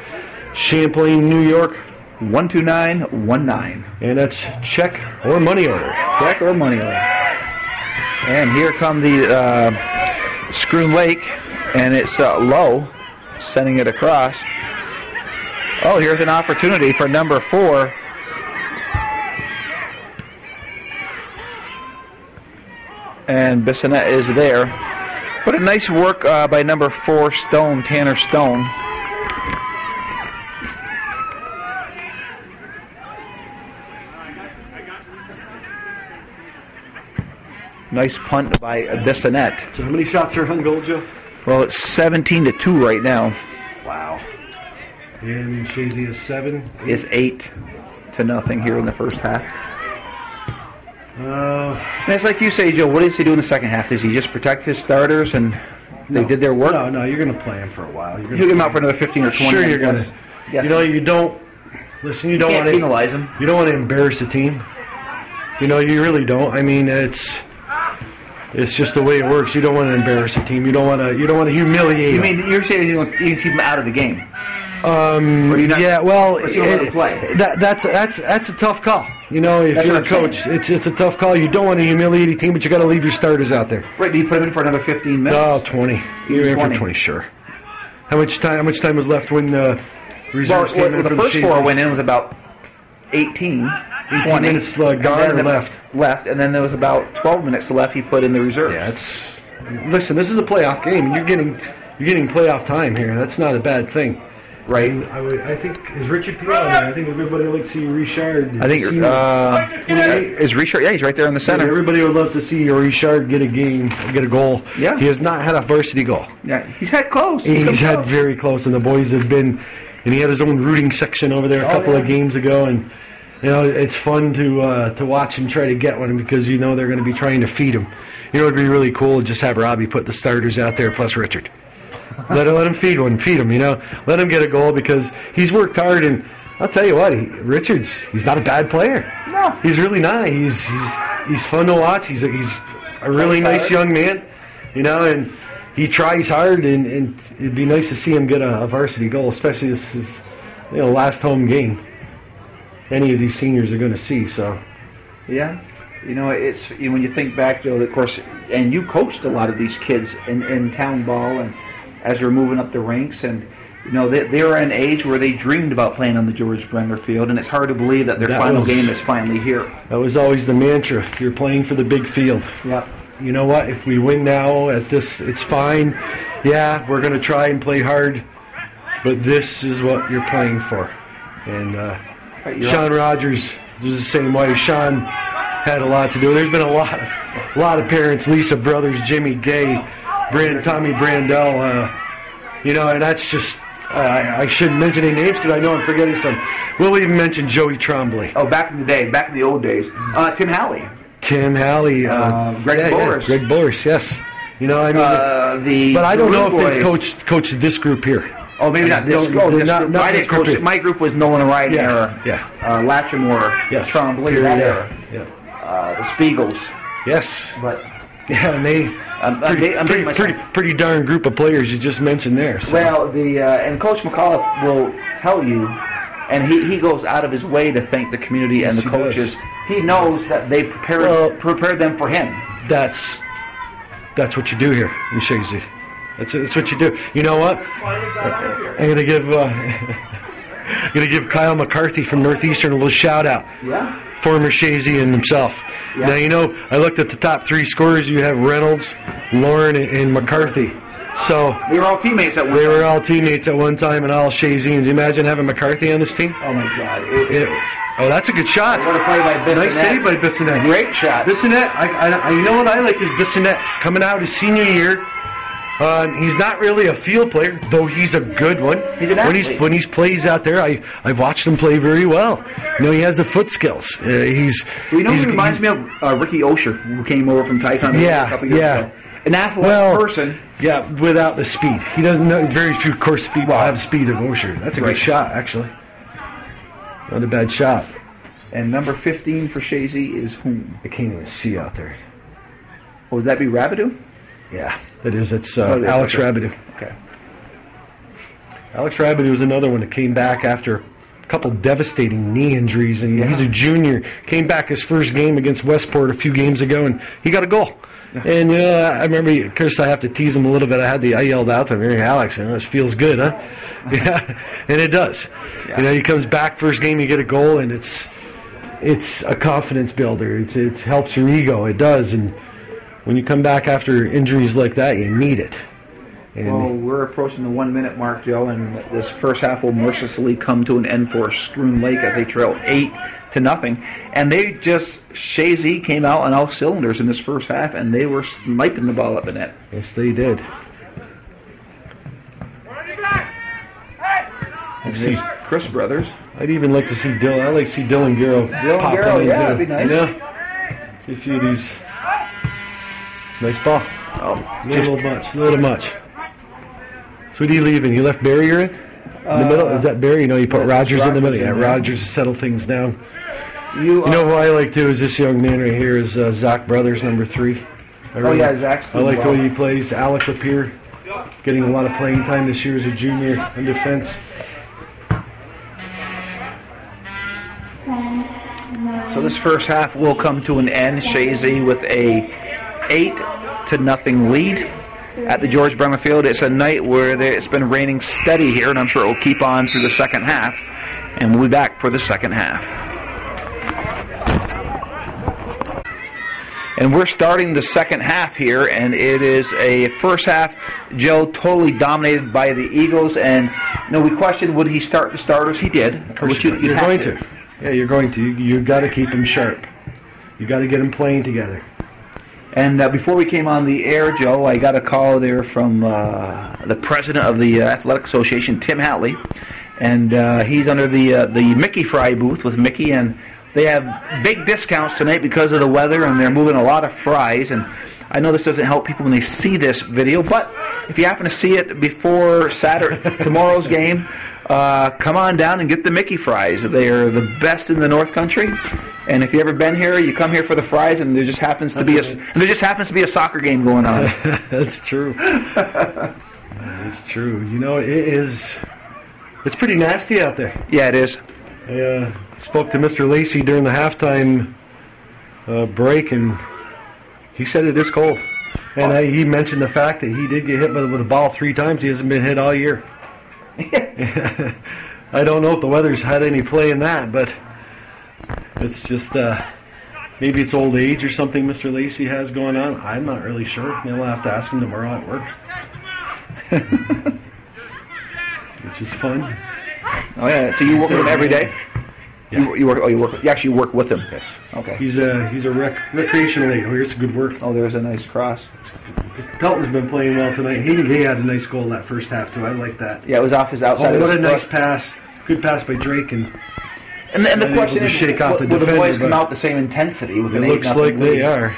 Champlain, New York. 12919. And that's check or money order. Check or money order. And here come the Schroon Lake, and it's low, sending it across. Oh, here's an opportunity for number 4. And Bissonette is there. But a nice work by number 4, Tanner Stone. Nice punt by Bissonette. So how many shots are on goal, Joe? Well, it's 17-2 right now. Wow. And Chazy is 7. Is 8-0 here in the first half. And it's like you say, Joe. What does he do in the second half? Does he just protect his starters and they did their work? No. You're going to play him for a while. You'll get him out for another 15 or 20. Sure, you're going to. Yes. You don't. Listen, you don't want to penalize him. You don't want to embarrass the team. You really don't. I mean, it's just the way it works. You don't want to embarrass the team. You don't want to humiliate. You mean you're saying you keep him out of the game? Yeah. Well, that's a tough call. If you're a coach, it's a tough call. You don't want to humiliate a team, but you got to leave your starters out there. Right? Do you put him in for another 15 minutes? Oh, 20. You're in for 20, sure. How much time was left when reserves came in? The first 4 went in with about 18 20 minutes gone or left. And then there was about 12 minutes left. He put in the reserves. Yeah, listen. This is a playoff game. You're getting playoff time here. That's not a bad thing. right? I think is Richard Peel on there. I think everybody would like to see Richard. I think is Richard. Yeah, he's right there in the center. Everybody would love to see Richard get a goal. Yeah, he has not had a varsity goal. Yeah, he's had close. He's had very close, and the boys have been. And he had his own rooting section over there a couple of games ago, and you know it's fun to watch him try to get one because you know they're going to be trying to feed him. You know it'd be really cool to just have Robbie put the starters out there plus Richard. Let him feed him. You know, let him get a goal because he's worked hard, and I'll tell you what, he's not a bad player. No, he's really not. He's fun to watch. He's a really nice young man, you know, and he tries hard, and it'd be nice to see him get a varsity goal, especially this is last home game any of these seniors are going to see. So, yeah, you know, it's when you think back, Joe, of course, and you coached a lot of these kids in town ball, and as they're moving up the ranks, and you know they're at an age where they dreamed about playing on the George Brenner field, and it's hard to believe that their final game is finally here. That was always the mantra: you're playing for the big field. Yeah. You know what? If we win now at this, it's fine. Yeah, we're going to try and play hard, but this is what you're playing for. And Sean Rogers was the same way. Sean had a lot to do. There's been a lot of parents, Lisa Brothers, Jimmy Gay, Tommy Brandell, and that's just, I shouldn't mention any names because I know I'm forgetting some. We'll even mention Joey Trombley. Oh, back in the old days. Tim Halley. Greg Boris. Greg Boris, yes. You know, I mean, but I don't know if they coached this group here. Oh, maybe not this group. My group was Nolan Wright era. Yeah. Latrimore. Yes. Trombley, that era. Yeah. The Spiegels. Yes. But yeah, and they pretty darn group of players you just mentioned there. So. Well, and Coach McAuliffe will tell you, and he goes out of his way to thank the community and the coaches. Does. He knows that they prepared them for him. That's what you do here in Chazy. That's what you do. You know what? I'm gonna give Kyle McCarthy from Northeastern a little shout out. Yeah. Former Chazy and himself. Yeah. Now you know I looked at the top three scorers. You have Reynolds, Lauren, and McCarthy. So they were all teammates at one time. They were all teammates at one time, and all Chazyans. Imagine having McCarthy on this team. Oh my God. Oh, that's a good shot. What a play by Bissonette. Nice save by Bissonette. Great shot. Bissonette, you know what I like is Bissonette coming out his senior year. He's not really a field player, though he's a good one. He's an athlete. When he plays out there, I've watched him play very well. You know, he has the foot skills. He reminds me of Ricky Osher, who came over from Titan a couple years ago. An athletic person. Yeah, without the speed. He doesn't know, very few course people have speed of Osher. That's a good shot, actually. Not a bad shot. And number 15 for Chazy is whom? I can't even see out there. Oh, would that be Rabideau? Yeah, that is. It's Alex Rabideau. Okay. Alex Rabideau was another one that came back after a couple devastating knee injuries, and he's a junior. Came back his first game against Westport a few games ago, and he got a goal. Yeah. And I remember, of course, I have to tease him a little bit. I yelled out to him, "Hey, Alex, this feels good, huh?" Yeah, and it does. Yeah. You know, he comes back first game, you get a goal, and it's a confidence builder. It helps your ego. It does, and when you come back after injuries like that, you need it. And well, we're approaching the 1 minute mark, Joe, and this first half will mercilessly come to an end for Schroon Lake as they trail 8-0. And Chazy came out on all cylinders in this first half, and they were sniping the ball up the net. Yes, they did. These Chris brothers. I'd even like to see Dylan. I'd like to see Dylan Garrow pop in. Yeah, that'd be nice. See a few of these. Nice ball. Oh, little much. So what are you leaving? You left Barry in the middle? Is that Barry? You put Rogers in the middle. Yeah, Rogers to settle things down. You know who I like too is this young man right here is Zach Brothers, number 3. Zach's I like the way he plays. Alec Lapeer getting a lot of playing time this year as a junior in defense. So this first half will come to an end. Chazy with a 8-0 lead at the George Bremer Field. It's a night where it's been raining steady here, and I'm sure it will keep on through the second half. And we'll be back for the second half. And we're starting the second half here, and it is a first half, Joe, totally dominated by the Eagles, and No, we questioned would he start the starters. He did. You're going to. Yeah, you're going to. You got to keep him sharp. You got to get him playing together. And before we came on the air, Joe, I got a call there from the president of the Athletic Association, Tim Hatley, and he's under the Mickey Fry booth with Mickey, and they have big discounts tonight because of the weather, and they're moving a lot of fries. And I know this doesn't help people when they see this video, but if you happen to see it before tomorrow's game, come on down and get the Mickey fries. They are the best in the North Country. And if you've ever been here, you come here for the fries, and there just happens to be a soccer game going on. That's true. It's true. You know, it's pretty nasty out there. Yeah, it is. I spoke to Mr. Lacey during the halftime break, and he said it is cold. And he mentioned the fact that he did get hit with a ball 3 times. He hasn't been hit all year. I don't know if the weather's had any play in that, but it's just maybe it's old age or something Mr. Lacey has going on. I'm not really sure. We'll have to ask him tomorrow at work. Which is fun. Oh yeah, so you work with him every day? Yeah. You actually work with him? Yes. Okay. He's a recreational aide. Oh, here's some good work. Oh, there's a nice cross. Pelton's been playing well tonight. He had a nice goal that first half too. I like that. Yeah, it was off his outside. Oh, what a nice pass. Good pass by Drake and the question is, shake off the will the boys defender, come out the same intensity? With it looks like they are.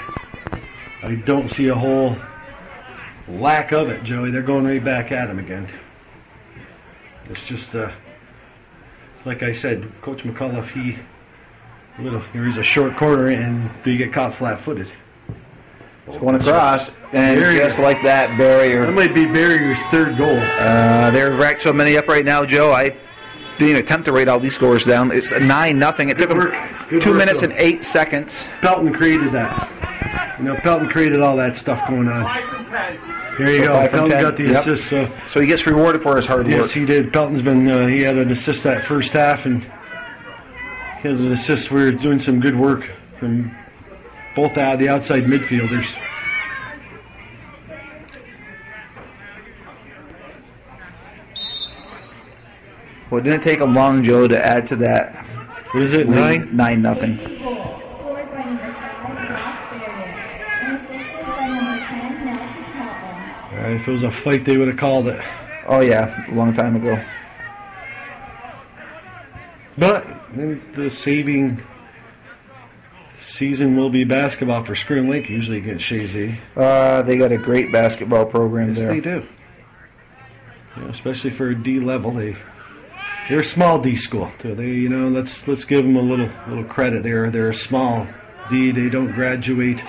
I don't see a whole lack of it, Joey. They're going right back at him again. It's just, like I said, Coach McCullough, he's a short corner and they get caught flat-footed. It's going across, and just like that, Barrier. That might be Barrier's 3rd goal. They're racked so many up right now, Joe. I didn't even attempt to write all these scores down. It's 9-0. It took them 2 minutes and 8 seconds. Pelton created that. You know, Pelton created all that stuff going on. There you go. Pelton got the assist. So he gets rewarded for his hard work. Yes, he did. Pelton's been, he had an assist that first half, and he has an assist. We're doing some good work from both the outside midfielders. Well, it didn't take them long, Joe, to add to that. What is it, 9? 9-0. If it was a fight, they would have called it. Oh, yeah, a long time ago. But the saving season will be basketball for Schroon Lake, usually against Chazy. They got a great basketball program there. Yes, they do. You know, especially for a D level, they're a small D school too. Let's give them a little credit. They're a small D. They don't graduate.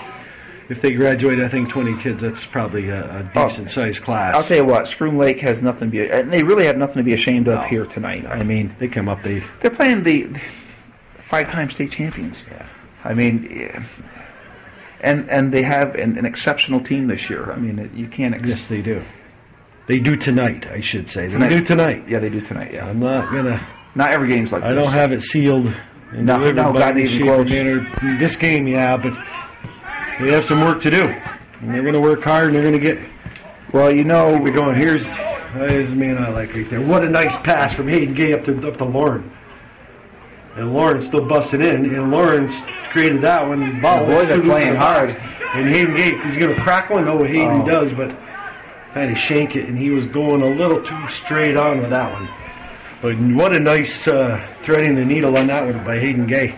If they graduate, I think 20 kids. That's probably a decent sized class. I'll tell you what, Schroon Lake has nothing to be. And they really have nothing to be ashamed of here tonight. I mean, they come up. They're playing the 5-time state champions. Yeah. I mean, and they have an exceptional team this year. I mean, you can't. Yes, they do. They do tonight, I should say. They do tonight. Yeah, they do tonight, yeah. I'm not going to... Not every game's like this. I don't have it sealed. No, not even close. This game, yeah, but they have some work to do. And they're going to work hard, and they're going to get... Well, you know... We're going, here's the man I like right there. What a nice pass from Hayden Gay up to Lauren. And Lauren's still busting in, and Lauren's created that one. The boys are playing hard. And Hayden Gay, he's going to crack one. Know what Hayden does, but... kind of shank it, and he was going a little too straight on with that one. But what a nice threading the needle on that one by Hayden Gay.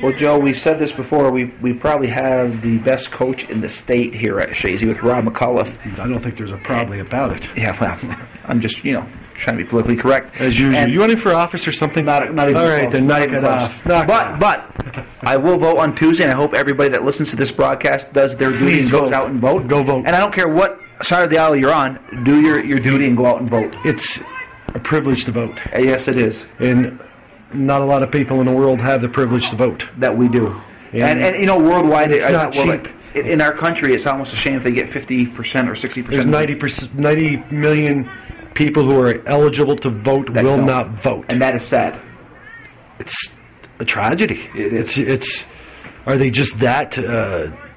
Well, Joe, we've said this before. We probably have the best coach in the state here at Chazy with Rob McCullough. I don't think there's a probably about it. Yeah, well, I'm just, trying to be politically correct. As usual. And you running for office or something? Not even all right, close. then knock it off. But I will vote on Tuesday, and I hope everybody that listens to this broadcast does their duty and goes out and vote. Go vote. And I don't care what side of the aisle you're on, do your duty and go out and vote. It's a privilege to vote. Yes, it is. And not a lot of people in the world have the privilege to vote. That we do. And worldwide, it's not cheap. In our country, it's almost a shame if they get 50% or 60%. There's 90 million people who are eligible to vote will not vote. And that is sad. It's a tragedy. It is. It's are they just that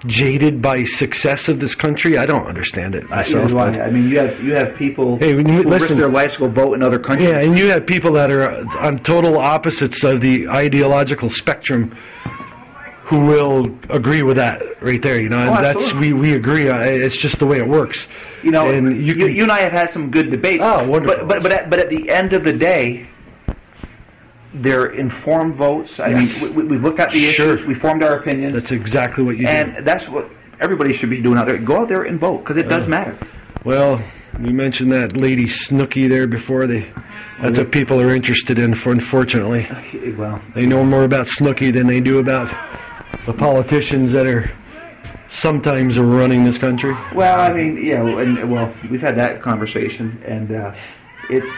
jaded by success of this country. I don't understand it myself. I mean, you have people Hey, who risk listen, their lives to go vote in other countries. yeah, and you have people that are on total opposites of the ideological spectrum who will agree with that right there. You know, and that's we agree. It's just the way it works. You know, and you and I have had some good debates. Oh, wonderful. But at the end of the day, they're informed votes. I mean, we've looked at the issues. We formed our opinions. That's exactly what you do. And that's what everybody should be doing out there. Go out there and vote, because it does matter. Well, you mentioned that lady Snooki there before. That's what people are interested in, unfortunately. Well, They know more about Snooki than they do about the politicians that are sometimes running this country. well, I mean, yeah, and we've had that conversation, and it's.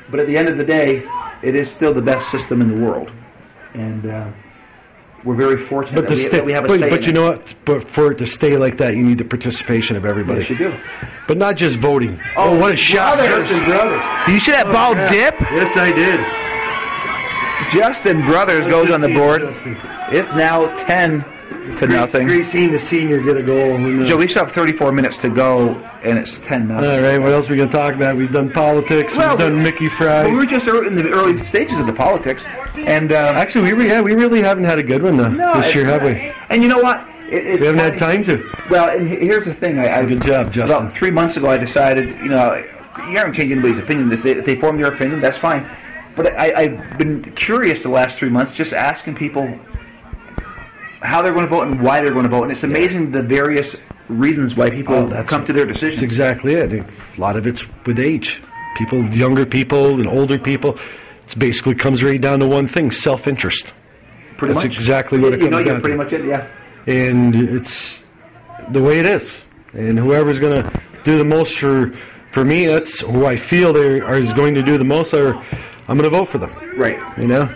But at the end of the day, it is still the best system in the world, and we're very fortunate that we have a say. But you know what? But for it to stay like that, you need the participation of everybody. Yes, you do. But not just voting. Oh, what a shot! Justin Brothers. You see that ball dip? Yes, I did. Justin Brothers goes on the board. It's now 10 to nothing. Great seeing the senior get a goal. Joe, we still have 34 minutes to go, and it's 10 nothing. All right, what else are we going to talk about? We've done politics. Well, we've done Mickey fries. Well, we were just in the early stages of the politics, and actually, we really haven't had a good one this year, have we? And you know what? We haven't had time to. Well, and here's the thing. Good job, Justin. About 3 months ago, I decided, you haven't changed anybody's opinion. If they form their opinion, that's fine. But I've been curious the last 3 months, just asking people how they're going to vote and why they're going to vote. And it's amazing the various reasons why people come to their decisions. That's exactly it. A lot of it's with age. Younger people and older people. It basically comes right down to one thing: self-interest. Pretty much. That's exactly what it comes down to. You're pretty much it, yeah. And it's the way it is. And whoever's going to do the most for me, that's who I feel is going to do the most. I'm going to vote for them. Right. You know?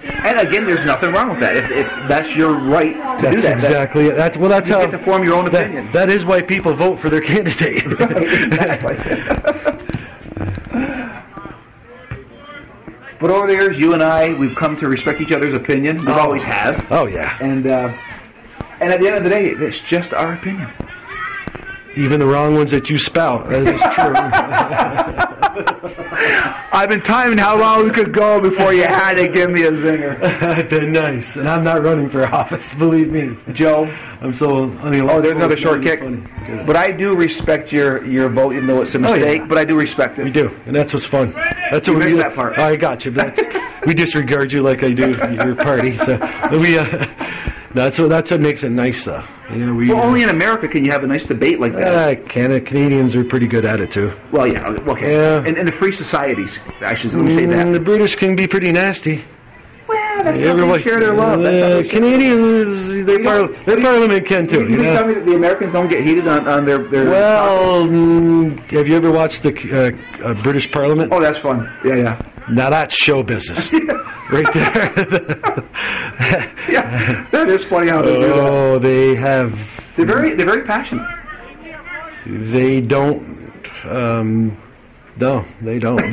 And again, there's nothing wrong with that. If that's your right to do that. That's exactly it. That's you how get to form your own opinion. That is why people vote for their candidate. Right, exactly. But over the years, you and I, we've come to respect each other's opinion. We always have. Oh, yeah. And at the end of the day, it's just our opinion. Even the wrong ones that you spout. That is true. I've been timing how long we could go before you had to give me a zinger. That's been nice. And I'm not running for office, believe me. Joe. I'm so... there's another short kick. But I do respect your vote, even though it's a mistake, but I do respect it. We do. And that's what's fun. That's what we missed that part. I got you. But we disregard you like I do your party. So that's what makes it nice, though. Only in America can you have a nice debate like that. Canadians are pretty good at it, too. Well, yeah, okay. Yeah. And the free societies, let me say that. The British can be pretty nasty. Well, that's how they share their love. Canadians, their parliament can, too. You tell me that the Americans don't get heated on their Well, have you ever watched the British Parliament? Oh, that's fun. Yeah. Now that's show business. Right there. Yeah, that is funny how they do that. Oh, they have... They're very passionate. They don't... no, they don't.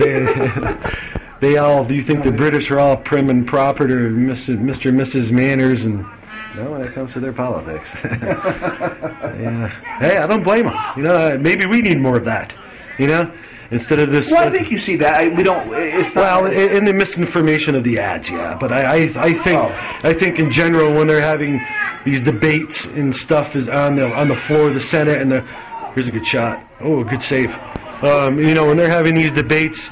They all... Do you think the British are all prim and proper to Mr. and Mrs. Manners and... No, when it comes to their politics. Yeah. Hey, I don't blame them. Maybe we need more of that. Instead of this... Well, I think you see that. We don't... It's not in the misinformation of the ads, yeah. But I think in general, when they're having these debates and stuff is on the floor of the Senate and here's a good shot. Oh, a good save. When they're having these debates,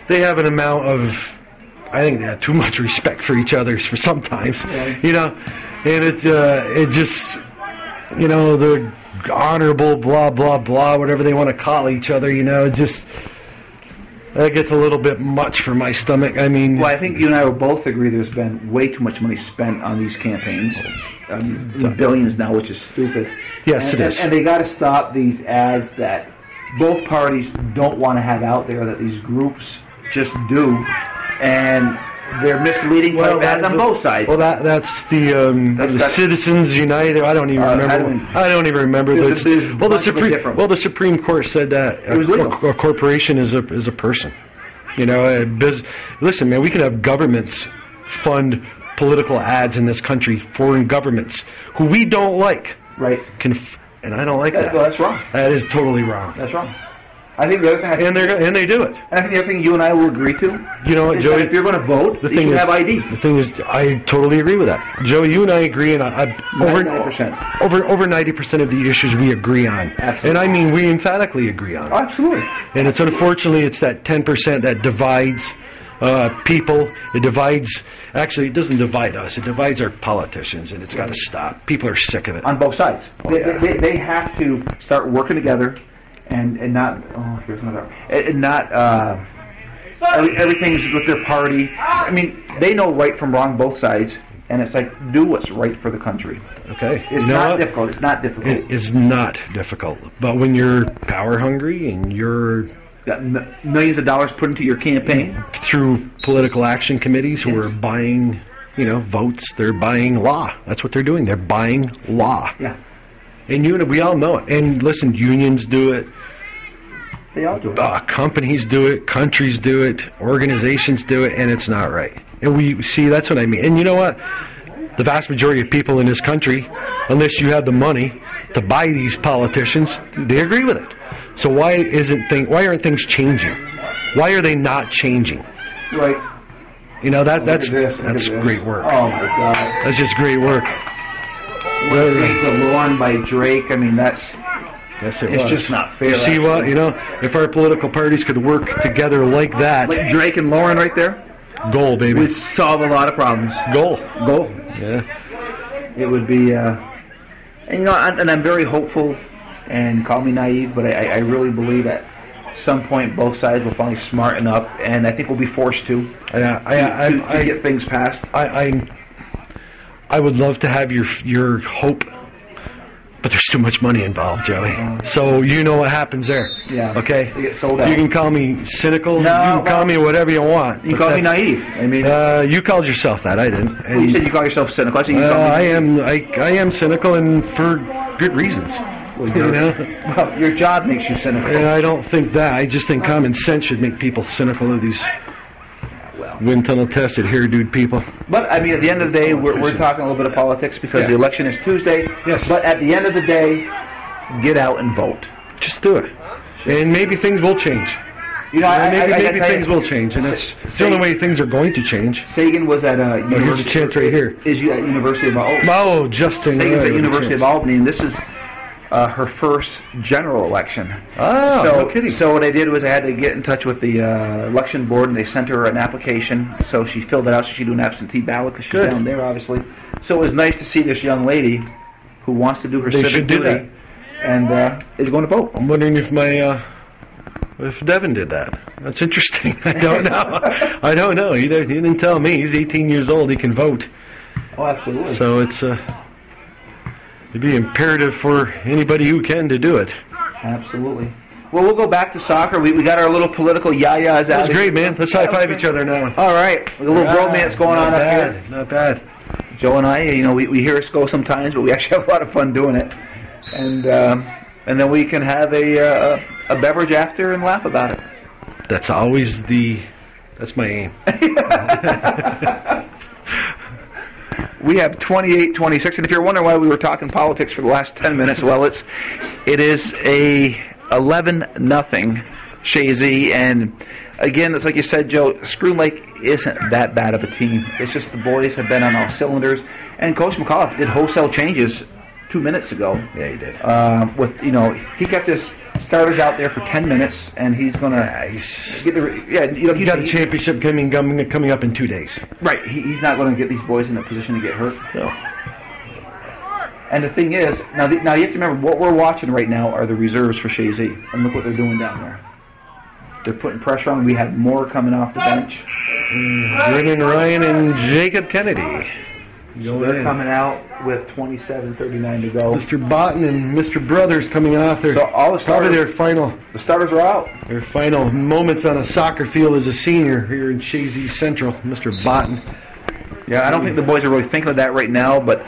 they have an amount of... I think they have too much respect for each other for sometimes. Yeah. And it just... the honorable blah blah blah, whatever they want to call each other, just that gets a little bit much for my stomach. I mean, well, I think you and I will both agree there's been way too much money spent on these campaigns, billions now, which is stupid. Yes, it is. And they got to stop these ads that both parties don't want to have out there, that these groups just do, and they're misleading ads on both sides. Well, that's the Citizens United. I don't even remember. I don't even remember. The Supreme Court said that a corporation is a person. Listen, man, we can have governments fund political ads in this country, foreign governments who we don't like. Right. And I don't like that. Well, that's wrong. That is totally wrong. That's wrong. I think the other thing, And they do it. and I think the other thing you and I will agree to. You know what, is Joey? that if you're going to vote, you should have ID. The thing is, I totally agree with that. Joey, you and I agree on over 90%. over 90% of the issues we agree on. Absolutely. And I mean, we emphatically agree on. Oh, absolutely. And it's unfortunately it's that 10% that divides people. It divides. Actually, it doesn't divide us. It divides our politicians, and it's got to stop. People are sick of it. On both sides. They have to start working together and not. Oh, here's another. And not. Everything's with their party. I mean, they know right from wrong both sides, and it's like, do what's right for the country. Okay. It's not difficult. It's not difficult. It is not difficult. But when you're power hungry and you're got millions of dollars put into your campaign through political action committees who are buying, votes, they're buying law. That's what they're doing. They're buying law. Yeah. And we all know it. And listen, unions do it. They all do it. Companies do it. Countries do it. Organizations do it. And it's not right. And we see, that's what I mean. And you know what? The vast majority of people in this country, unless you have the money to buy these politicians, they agree with it. So why aren't things changing? Why are they not changing? Right. That's great work. Oh my God. That's just great work. The Lauren by Drake. I mean, it's just not fair. You see what? If our political parties could work together like that, like Drake and Lauren right there, goal, baby. We'd solve a lot of problems. Goal. Yeah. It would be, and I'm very hopeful. And call me naive, but I really believe at some point both sides will finally smarten up, and I think we'll be forced to get things passed. I would love to have your hope, but there's too much money involved, Joey. So you know what happens there. Yeah. Okay. They get sold out. You can call me cynical. You can call me whatever you want. You call me naive. I mean, you called yourself that. I didn't. Well, you said you call yourself cynical. I said you I am cynical, and for good reasons. Well, your job makes you cynical. And I don't think that. I just think common sense should make people cynical of these wind tunnel tested hair-dude people. But I mean, at the end of the day, we're talking a little bit of politics because the election is Tuesday. Yes. But at the end of the day, get out and vote. Just do it, and maybe things will change. Maybe things will change, and that's the only way things are going to change. Sagan was at University. Here's a chance right here. Is at University of Albany. Oh, Justin. Sagan's at University of Albany, and this is her first general election. Oh, no kidding. So what I did was I had to get in touch with the election board, and they sent her an application. So she filled it out. So she do an absentee ballot because she's down there, obviously. So it was nice to see this young lady who wants to do her civic duty and is going to vote. I'm wondering if Devin did that. That's interesting. I don't know. I don't know. He didn't tell me. He's 18 years old. He can vote. Oh, absolutely. So it'd be imperative for anybody who can to do it. Absolutely. Well, we'll go back to soccer. We got our little political yayas out. That's great, man. Let's high-five each other now. All right. A little bromance going on up here. Not bad. Joe and I, we hear us go sometimes, but we actually have a lot of fun doing it. And then we can have a beverage after and laugh about it. That's my aim. We have 28-26, and if you're wondering why we were talking politics for the last 10 minutes, well, it is a 11-0 Chazy, and again, it's like you said, Joe, Schroon Lake isn't that bad of a team. It's just the boys have been on all cylinders, and Coach McAuliffe did wholesale changes 2 minutes ago. Yeah, he did. He kept his starters out there for 10 minutes, and he's going to he got a championship coming up in 2 days. Right. He's not going to get these boys in a position to get hurt. No. And the thing is, now you have to remember, what we're watching right now are the reserves for Chazy, and look what they're doing down there. They're putting pressure on. We have more coming off the bench. Brennan Ryan and Jacob Kennedy. So they're coming out with 27:39 to go. Mr. Botten and Mr. Brothers coming off their The starters are out. Their final moments on a soccer field as a senior here in Chazy Central. Mr. Botten. Yeah, I don't think the boys are really thinking of that right now, but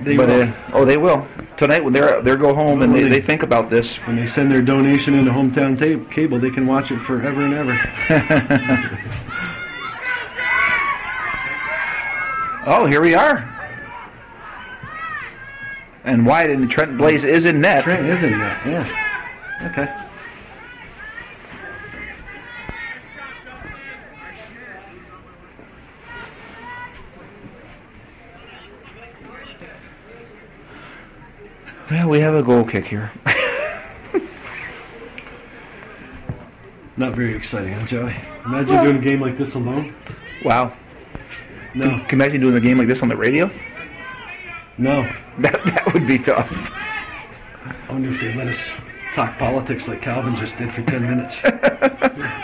they will tonight when they go home and they think about this. When they send their donation into Hometown Cable, they can watch it forever and ever. Oh, here we are. and wide, and Trent Blaze is in net. Trent is in net, yeah. Okay. Well, we have a goal kick here. Not very exciting, huh, Joey? Imagine doing a game like this alone. Wow. No. Can you imagine doing a game like this on the radio? No. That would be tough. I wonder if they let us talk politics like Calvin just did for 10 minutes.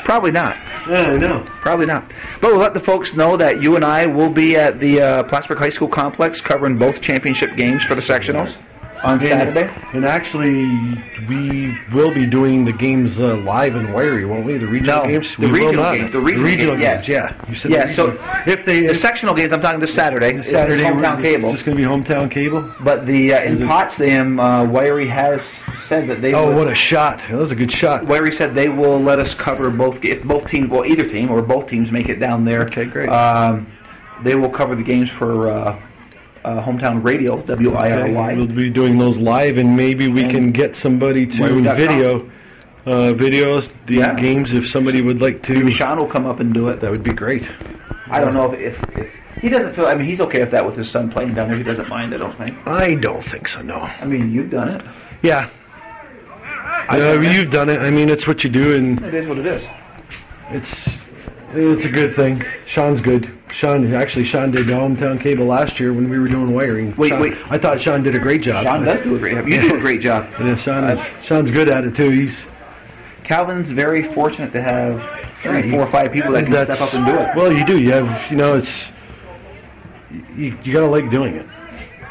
Probably not. Yeah, I know. Probably not. But we'll let the folks know that you and I will be at the Plattsburgh High School complex covering both championship games for the sectionals on Saturday. And actually, we will be doing the games live in Wyrie, won't we? The regional games? The regional games. The regional games, yes. Yeah. You said yeah, so if they... The sectional games, I'm talking this Saturday. Saturday, hometown cable. It's just going to be hometown cable? But the in Potsdam, Wyrie has said that they what a shot. That was a good shot. Wyrie said they will let us cover both, if both teams, well, either team or both teams make it down there. Okay, great. They will cover the games for hometown radio, WIRY. Okay. We'll be doing those live, and maybe we can get somebody to videos the games if somebody would like to. Maybe Sean will come up and do it. That would be great. I don't know if he doesn't feel. I mean, he's okay with that with his son playing down there. He doesn't mind. I don't think. I don't think so. No. I mean, you've done it. Yeah. You've done it. I mean, it's what you do, and it is what it is. It's a good thing. Sean's good. Sean did the hometown cable last year when we were doing wiring. Wait. I thought Sean did a great job. Sean does do a great job. You do a great job. Yeah, Sean's good at it too. Calvin's very fortunate to have 3, 4, 5 people that can step up and do it. Well, you do. You have, you gotta like doing it,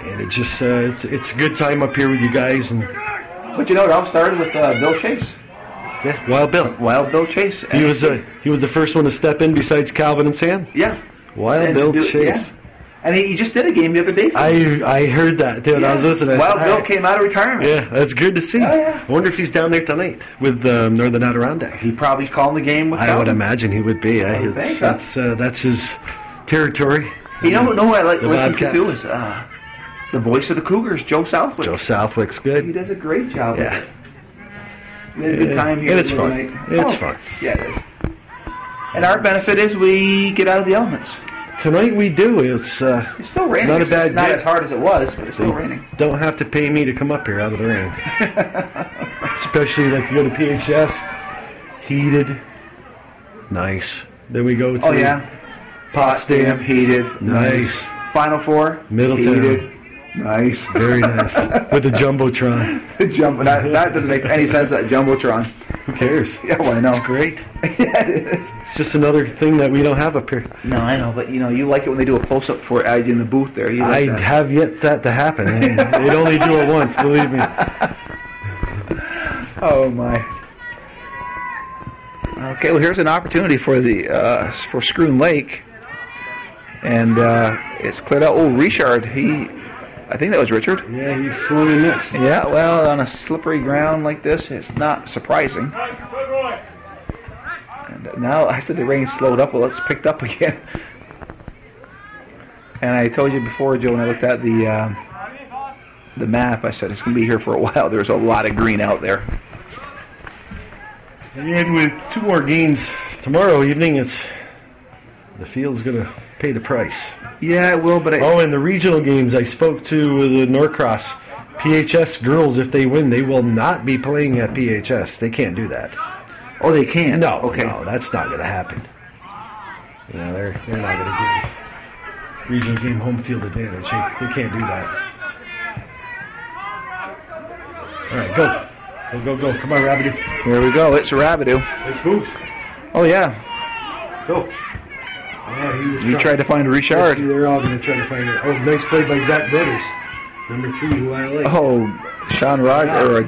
and it's just it's a good time up here with you guys. But it all started with Bill Chase. Yeah, Wild Bill Chase. He was the first one to step in besides Calvin and Sam. Yeah. Wild Bill Chase. Yeah. And he just did a game the other day. I heard that, dude. I was listening. Wild Bill came out of retirement. Yeah, that's good to see. Oh, yeah. I wonder if he's down there tonight with Northern Adirondack. He probably calling the game with Calvin. I would imagine he would be. That's his territory. You know who I like listening to too is the voice of the Cougars, Joe Southwick. Joe Southwick's good. He does a great job with it. We had a good time here. And it's fun. It's fun. Yeah, it is. And our benefit is we get out of the elements. Tonight we do. It's still raining. Not a bad It's not as hard as it was, but it's still raining. Don't have to pay me to come up here out of the rain. Especially like you go to PHS, heated, nice. Then we go to Potsdam, heated, nice. Final Four, Middletown. heated, nice. Very nice. With the Jumbotron. That doesn't make any sense, that Jumbotron. Who cares? Yeah, well, I know. It's great. Yeah, it is. It's just another thing that we don't have up here. No, I know, but you like it when they do a close-up for you in the booth there. I have yet that to happen. They'd only do it once, believe me. Oh, my. Okay, well, here's an opportunity for for Schroon Lake. And it's cleared out. Oh, Richard, I think that was Richard. Yeah, he's swimming next. Yeah, well, on a slippery ground like this, it's not surprising. And now, I said the rain slowed up. Well, it's picked up again. And I told you before, Joe, when I looked at the map, I said it's going to be here for a while. There's a lot of green out there. And with 2 more games tomorrow evening, the field's going to pay the price. Yeah, it will, but and the regional games, I spoke to the Norcross PHS girls. If they win, they will not be playing at PHS. They can't do that. Oh, they can't? No, okay. No, that's not going to happen. They're not going to give regional game home field advantage. They can't do that. All right, go. Go. Come on, Rabideau. Here we go. It's Rabideau. It's Boots. Oh, yeah. Go. You tried to find Richard. They're all going to try to find her. Oh, nice play by Zach Brothers. Number 3, who I like. Oh, Sean Rogers.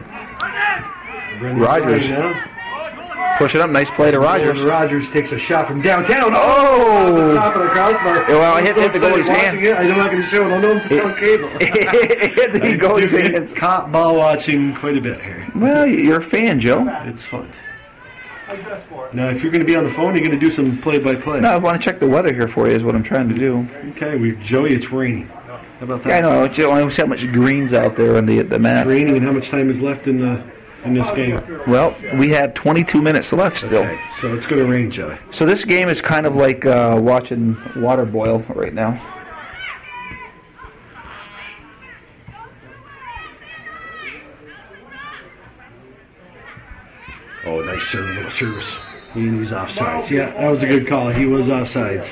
Push it up. Nice play to Rogers. Rogers takes a shot from downtown. Oh! Top of the crossbar. Well, I hit the goalie's hand. I'm not going to show it. I know it's on cable. It hit the goalie's hand. Caught ball watching quite a bit here. Well, you're a fan, Joe. It's fun. Now, if you're going to be on the phone, you're going to do some play-by-play. No, I want to check the weather here for you is what I'm trying to do. Okay, Joey, it's raining. How about that? Yeah, I know. You only see how much green's out there on the map. Raining, and how much time is left in this game? Well, we have 22 minutes left still. Okay, so it's going to rain, Joey. So this game is kind of like watching water boil right now. Oh, nice service. He's offsides. Yeah, that was a good call. He was offsides.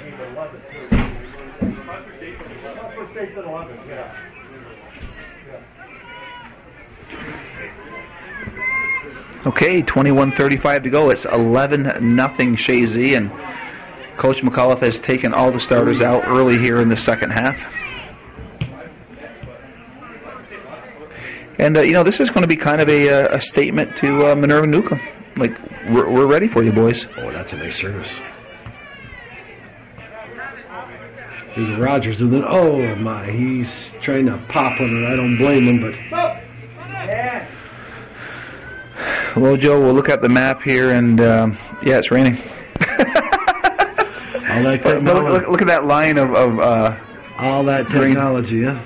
Okay, 21:35 to go. It's 11-0 Chazy, and Coach McAuliffe has taken all the starters out early here in the second half. And, this is going to be kind of a statement to Minerva Newcomb. Like, we're ready for you, boys. Oh, that's a nice service. Here's Rogers with it. Oh, my. He's trying to pop one, and I don't blame him, but... Well, Joe, we'll look at the map here, and, yeah, it's raining. All that technology. Look at that line of all that technology, yeah.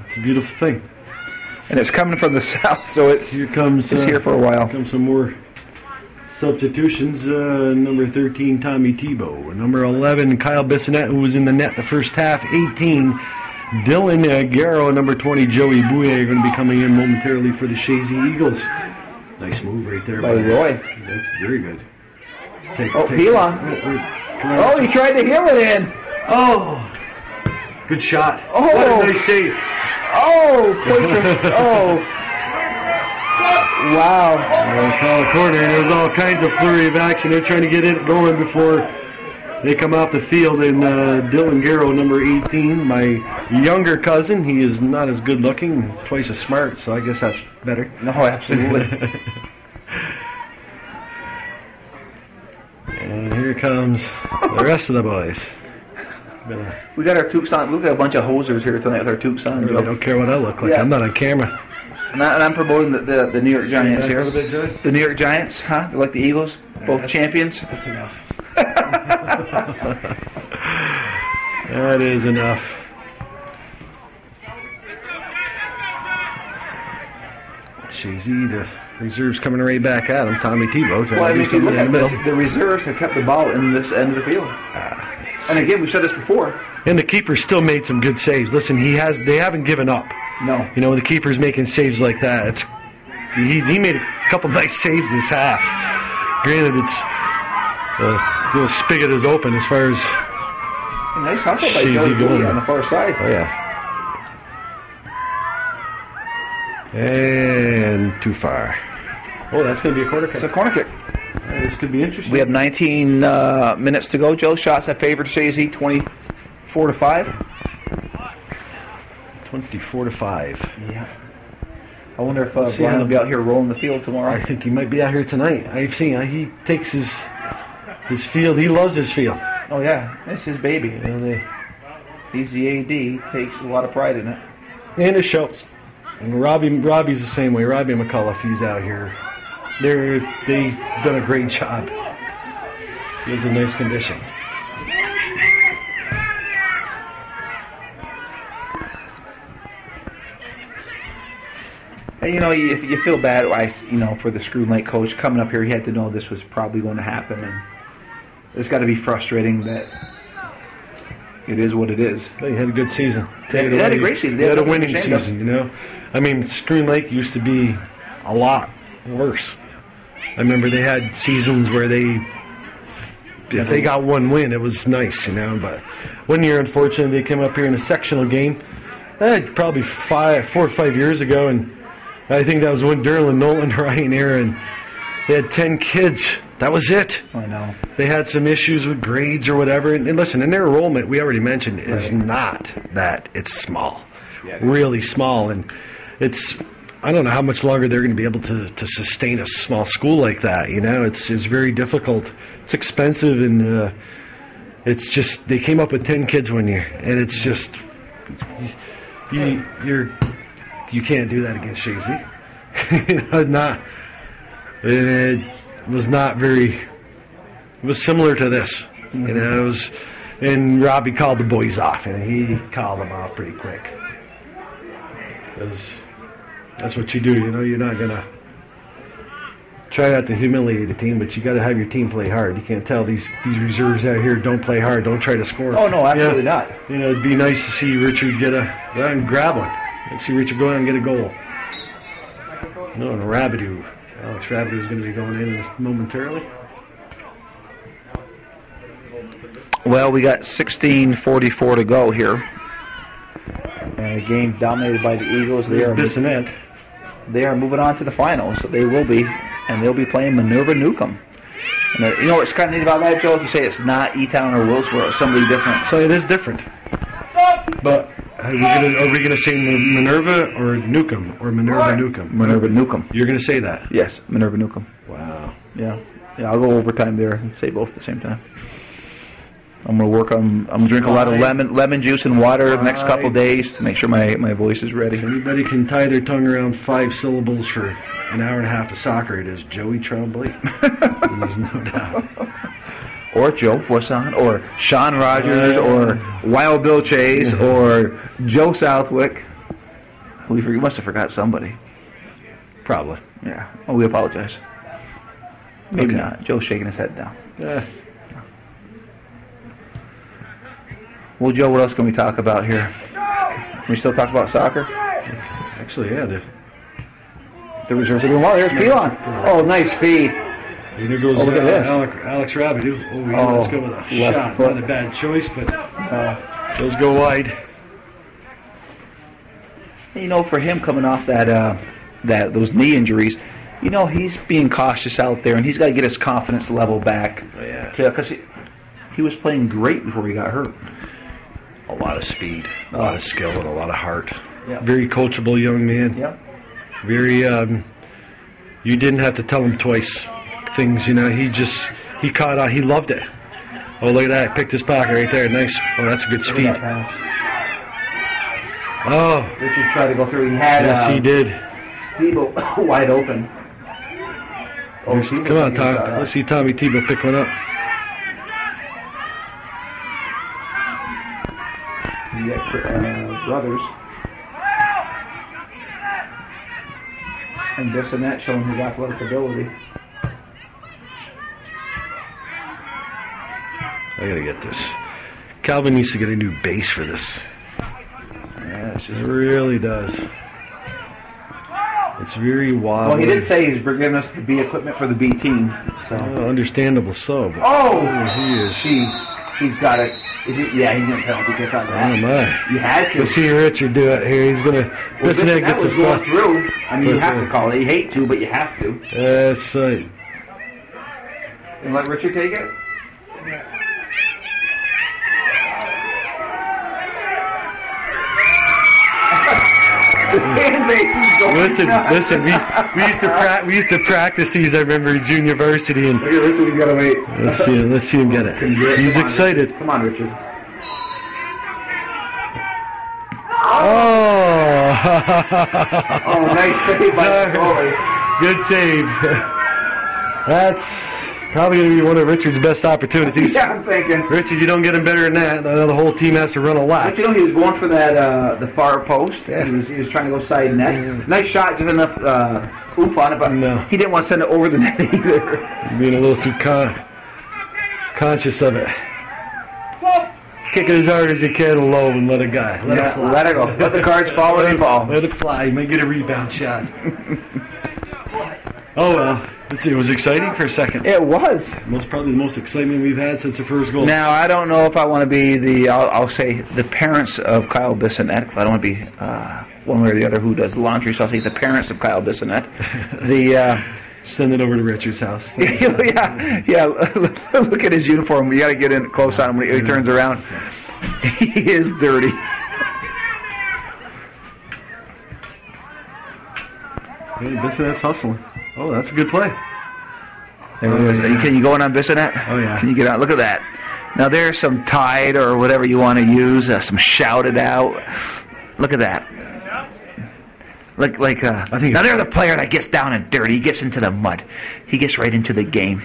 It's a beautiful thing. And it's coming from the south, so it's here for a while. Comes some more substitutions. Number 13, Tommy Tebow. Number 11, Kyle Bissonette, who was in the net the first half. 18, Dylan Garrow. Number 20, Joey Bouye are going to be coming in momentarily for the Chazy Eagles. Nice move right there by Roy. That's very good. Pelon. Oh, he tried to heel it in. Oh, good shot. Oh, what a nice save. Oh, Poitras. Oh. Wow. They call a corner, and there's all kinds of flurry of action. They're trying to get it going before they come off the field. And Dylan Garrow, number 18, my younger cousin. He is not as good looking, twice as smart, so I guess that's better. No, absolutely. And here comes the rest of the boys. We got our toques on. Look at a bunch of hosers here tonight with our toques on. I don't care what I look like. Yeah. I'm not on camera. And I'm promoting the New York Giants here. The New York Giants, huh? They're like the Eagles, both champions. That's enough. That is enough. Chazy, the reserves coming right back at him. Tommy Tebow. Well, I mean, if you look at the reserves have kept the ball in this end of the field. And again, we said this before. And the keeper still made some good saves. Listen, they haven't given up. No. You know, when the keeper's making saves like that, he made a couple nice saves this half. Granted, it's the spigot is open as far as nice hustle by Joey going on the far side. Oh yeah. And too far. Oh, that's going to be a corner kick. It's a corner kick. This could be interesting. We have 19 minutes to go, Joe. Shots that favored Chazy, 24-5. 24-5. Yeah. I wonder if Brian will be out here rolling the field tomorrow. I think he might be out here tonight. I've seen he takes his field. He loves his field. Oh yeah, it's his baby. He's the AD. He takes a lot of pride in it. And it shows. And Robbie's the same way. Robbie McAuliffe, he's out here. They've done a great job. He's in nice condition. And, you feel bad, for the Schroon Lake coach coming up here. He had to know this was probably going to happen, and it's got to be frustrating that it is what it is. They had a good season. They had a great season. They had a winning season. I mean, Schroon Lake used to be a lot worse. I remember they had seasons where if they got one win, it was nice, But one year, unfortunately, they came up here in a sectional game, probably 4 or 5 years ago, and I think that was when Derlin, Nolan, Ryan, Aaron, they had 10 kids. That was it. I know. They had some issues with grades or whatever. And listen, and their enrollment, we already mentioned, is not that. It's small. Yeah, really small. And I don't know how much longer they're going to be able to sustain a small school like that. It's very difficult. It's expensive, and it's just, they came up with 10 kids one year. And it's just, you can't do that against Chazy. It was not very. It was similar to this, Mm-hmm. and Robbie called the boys off, and he called them off pretty quick. Because that's what you do. You know, you're not gonna try not to humiliate a team, but you got to have your team play hard. You can't tell these reserves out here don't play hard, don't try to score. Oh no, absolutely not. You know, it'd be nice to see Richard go out and grab one. Let's see Richard go out and get a goal. No, and Rabideau. Alex Rabideau is going to be going in momentarily. Well, we got 16:44 to go here. Game dominated by the Eagles. They are moving on to the finals. So they will be, and they'll be playing Minerva Newcomb. And you know what's kind of neat about that, Joe? You say it's not E-Town or Willsboro, it's somebody different. So it is different. But are we going to say Minerva or Newcomb or Minerva Newcomb? Minerva Newcomb. You're going to say that? Yes, Minerva Newcomb. Wow. Yeah, I'll go overtime there and say both at the same time. I'm going to work on. I'm drinking a lot of lemon juice and water the next couple days to make sure my voice is ready. If anybody can tie their tongue around 5 syllables for an hour and a half of soccer, it is Joey Tremblay. There's no doubt. Or Joe Poisson, or Sean Rogers, or Wild Bill Chase, or Joe Southwick. We must have forgot somebody. Probably. Yeah. Oh, we apologize. Maybe not. Joe's shaking his head down. Yeah. Well, Joe, what else can we talk about here? Can we still talk about soccer? Actually, yeah. The reserves are doing well. There's Pelon. Oh, nice feed. And there goes look at this. Alex Rabideau. Let's go with a shot. Foot. Not a bad choice, but those go wide. You know, for him coming off those knee injuries, you know, he's being cautious out there, and he's got to get his confidence level back. Oh, yeah. Because he was playing great before he got hurt. A lot of speed, a lot of skill, and a lot of heart. Yep. Very coachable young man. Yep. Very, you didn't have to tell him twice things, you know. He caught on. He loved it. Oh, look at that. Picked his pocket right there. Nice. Oh, that's a good speed. Oh. Richard tried to go through. He had. Yes, he did. Tebow wide open. Oh, come on, Tom. Let's see Tommy Tebow pick one up. You got Brothers. And Bissonette showing his athletic ability. I gotta get this. Calvin needs to get a new base for this. Yeah, it really does. It's very wild. Well, he did say he's giving us the B equipment for the B team. So understandable so. But he is. He's got it. Is he? Yeah, he's getting penalty kick on that. Oh my! You had to. Let's see Richard do it here. He's gonna. That was going through. I mean, you have to call it. You hate to, but you have to. That's right. And let Richard take it. Listen. We used to practice these. I remember at university, and Richard, you gotta wait. Let's see him get it. He's excited. Come on, Richard. Oh! Oh, nice save by the goalie. Good save. That's probably going to be one of Richard's best opportunities. Yeah, I'm thinking. Richard, you don't get him better than that. The whole team has to run a lap. But you know, he was going for that the far post. Yeah. He was trying to go side net. Yeah. Nice shot, just enough oomph on it, but he didn't want to send it over the net either. Being a little too conscious of it. Kick it as hard as you can low and let it go. Let it go. Let the cards fall where they fall. Let it fly. You may get a rebound shot. Oh, well. It was exciting for a second. It was. Probably the most excitement we've had since the first goal. Now, I don't know if I want to be I'll say the parents of Kyle Bissonette. I don't want to be one way or the other who does laundry, so I'll say the parents of Kyle Bissonette. Send it over to Richard's house. yeah. Look at his uniform. You got to get in close on him when he turns around. He is dirty. Hey, Bissonette's hustling. Oh, that's a good play. There it is. Can you go in on Bissonette? Oh, yeah. Can you get out? Look at that. Now, there's some Tide or whatever you want to use, some shouted out. Look at that. Now there's a player that gets down and dirty. He gets into the mud. He gets right into the game.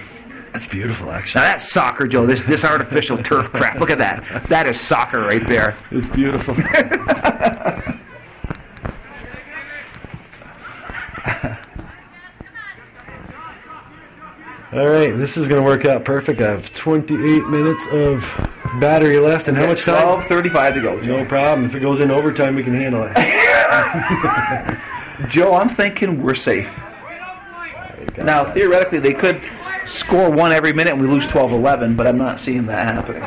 That's beautiful, actually. Now that's soccer, Joe. This artificial turf crap. Look at that. That is soccer right there. It's beautiful. All right, this is going to work out perfect. I have 28 minutes of battery left, and how much time? 12:35 to go, Joe. No problem. If it goes in overtime, we can handle it. Joe, I'm thinking we're safe. Now, theoretically, they could score one every minute and we lose 12-11, but I'm not seeing that happening.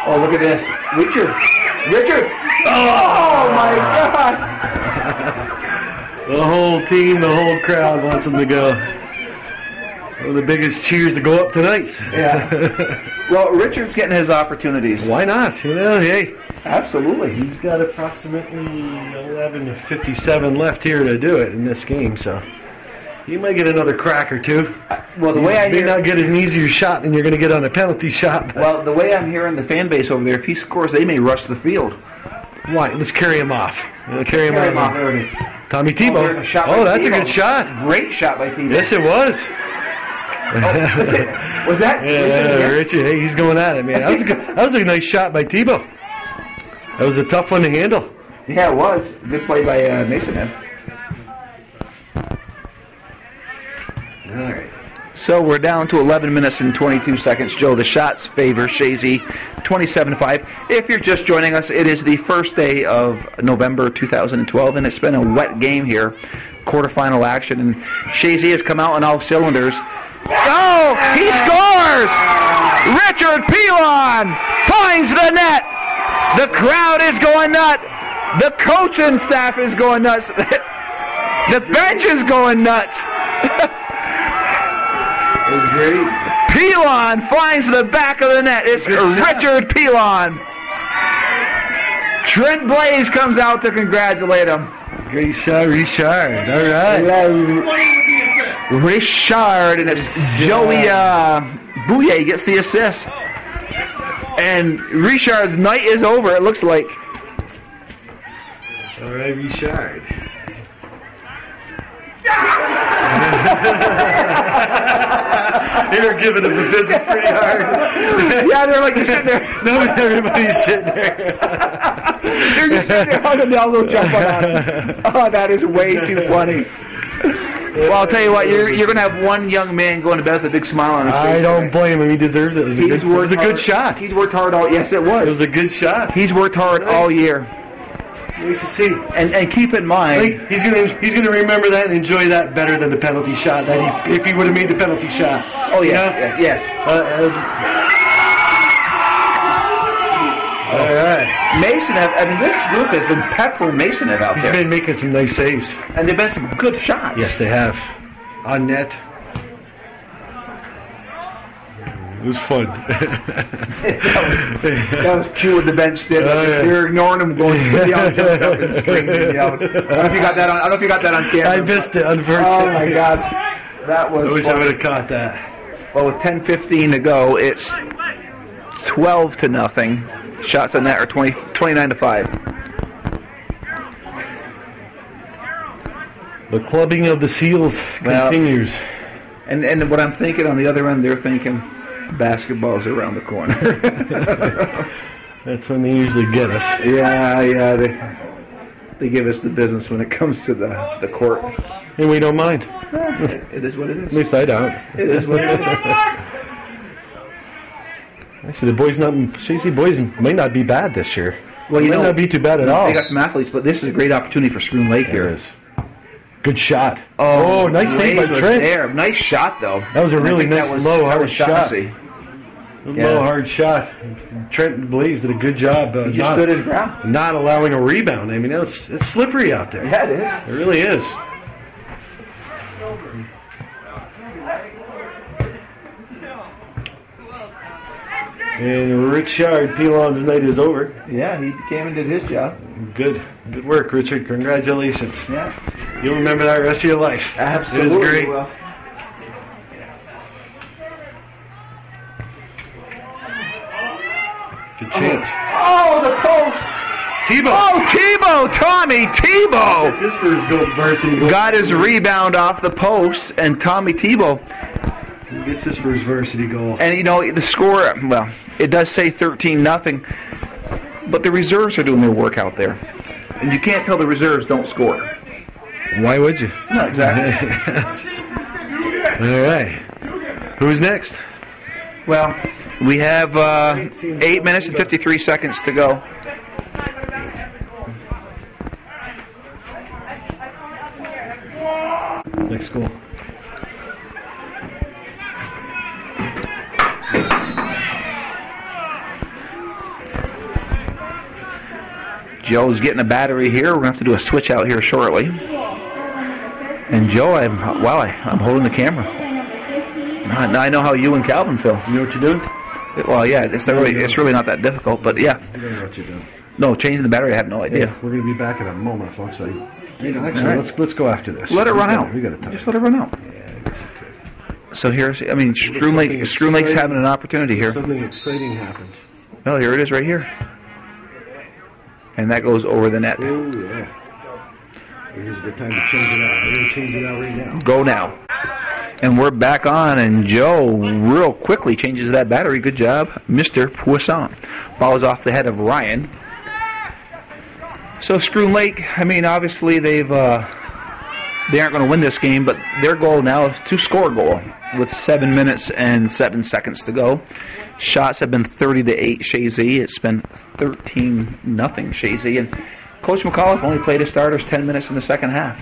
Oh, look at this. Richard! Oh, my God! The whole team, the whole crowd wants him to go. One of the biggest cheers to go up tonight. Yeah. Well, Richard's getting his opportunities. Why not? You know, hey. Absolutely. He's got approximately 11:57 left here to do it in this game, so he might get another crack or two. Well, the way I may not get an easier shot than you're going to get on a penalty shot. Well, the way I'm hearing the fan base over there, if he scores, they may rush the field. Why? Let's carry him off. Carry him off. There it is. Tommy Tebow. Oh, that's a good shot. Great shot by Tebow. Yes, it was. Was that? Yeah, Richard. Hey, he's going at it, man. That was a nice shot by Tebow. That was a tough one to handle. Yeah, it was. Good play by Mason. All right. So we're down to 11 minutes and 22 seconds. Joe, the shots favor Chazy 27-5. If you're just joining us, it is the first day of November 2012, and it's been a wet game here, quarterfinal action, and Chazy has come out on all cylinders. Oh, he scores! Richard Pilon finds the net. The crowd is going nuts. The coaching staff is going nuts. The bench is going nuts. It was great. Pilon finds the back of the net. It's Richard Pilon. Trent Blaze comes out to congratulate him. Great shot, Richard. All right. Richard, and it's Joey Bouye gets the assist. And Richard's night is over, it looks like. All right, Richard. They're giving him the business pretty hard. Yeah, they're like, you're sitting there. No, everybody's sitting there. They're just sitting there hugging the elbow jump on that. Oh, that is way too funny. Well, I'll tell you what, you're going to have one young man going to bed with a big smile on his face. I don't blame him. He deserves it. It was a good shot. He's worked hard all. Yes, it was. It was a good shot. He's worked hard all year. Nice to see. And keep in mind, he's gonna remember that and enjoy that better than the penalty shot. If he would have made the penalty shot. Oh yeah, yes. All right. Mason, this group has been peppering Mason out there. He's been making some nice saves. And they've been some good shots. Yes, they have. On net. It was fun. that was cute what the bench did. You're ignoring him going down, jumping up and screaming. I don't know if you got that on camera. I missed it, unfortunately. Oh my God. That was I wish fun. I would have caught that. Well, with 10:15 to go, it's 12-0. Shots on net are 29-5. The clubbing of the seals continues. And what I'm thinking on the other end, they're thinking basketballs are around the corner. That's when they usually get us. Yeah, they give us the business when it comes to the court. And we don't mind. It is what it is. At least I don't. It is what it is. Actually, the Chazy boys might not be bad this year. Well, might not be too bad at all. They got some athletes, but this is a great opportunity for Schroon Lake here. It is. Good shot. Oh, nice save by Trent. There. Nice shot, though. That was a really nice low, hard shot. Low, hard shot. Trent Blaze did a good job. He just stood his ground. Not allowing a rebound. I mean, it's slippery out there. Yeah, it is. It really is. And Richard Pilon's night is over. Yeah, he came and did his job. Good work, Richard. Congratulations. Yeah. You'll remember that the rest of your life. Absolutely. It was great. Well. Good chance. Oh, the post. Tebow. Oh, Tebow. Tommy Tebow. That's his first varsity goal. Got his rebound off the post, and Tommy Tebow. He gets his first varsity goal. And, the score, well, it does say 13-0, but the reserves are doing their work out there. And you can't tell the reserves don't score. Why would you? No, exactly. All right. Who's next? Well, we have 8 minutes and 53 seconds to go. Next goal. Joe's getting a battery here. We're going to have to do a switch out here shortly. And Joe, I'm holding the camera. Now I know how you and Calvin feel. You know what you're doing? Well, yeah, it's really not that difficult, but yeah. You don't know what you're doing. No, changing the battery, I have no idea. Yeah, we're going to be back in a moment, folks. Actually, right. let's go after this. Let it run out. We got to time. Just let it run out. Yeah, I guess it could. So here's, Schroon Lake's having an opportunity here. Something exciting happens. Well, here it is right here. And that goes over the net. Oh, yeah. Here's a good time to change it out. I'm going to change it out right now. Go now. And we're back on, and Joe real quickly changes that battery. Good job, Mr. Poisson. Ball is off the head of Ryan. So Schroon Lake, I mean, obviously they aren't going to win this game, but their goal now is to score a goal with 7 minutes and 7 seconds to go. Shots have been 30-8 Chazy. It's been 13-0 Chazy. And Coach McAuliffe only played his starters 10 minutes in the second half.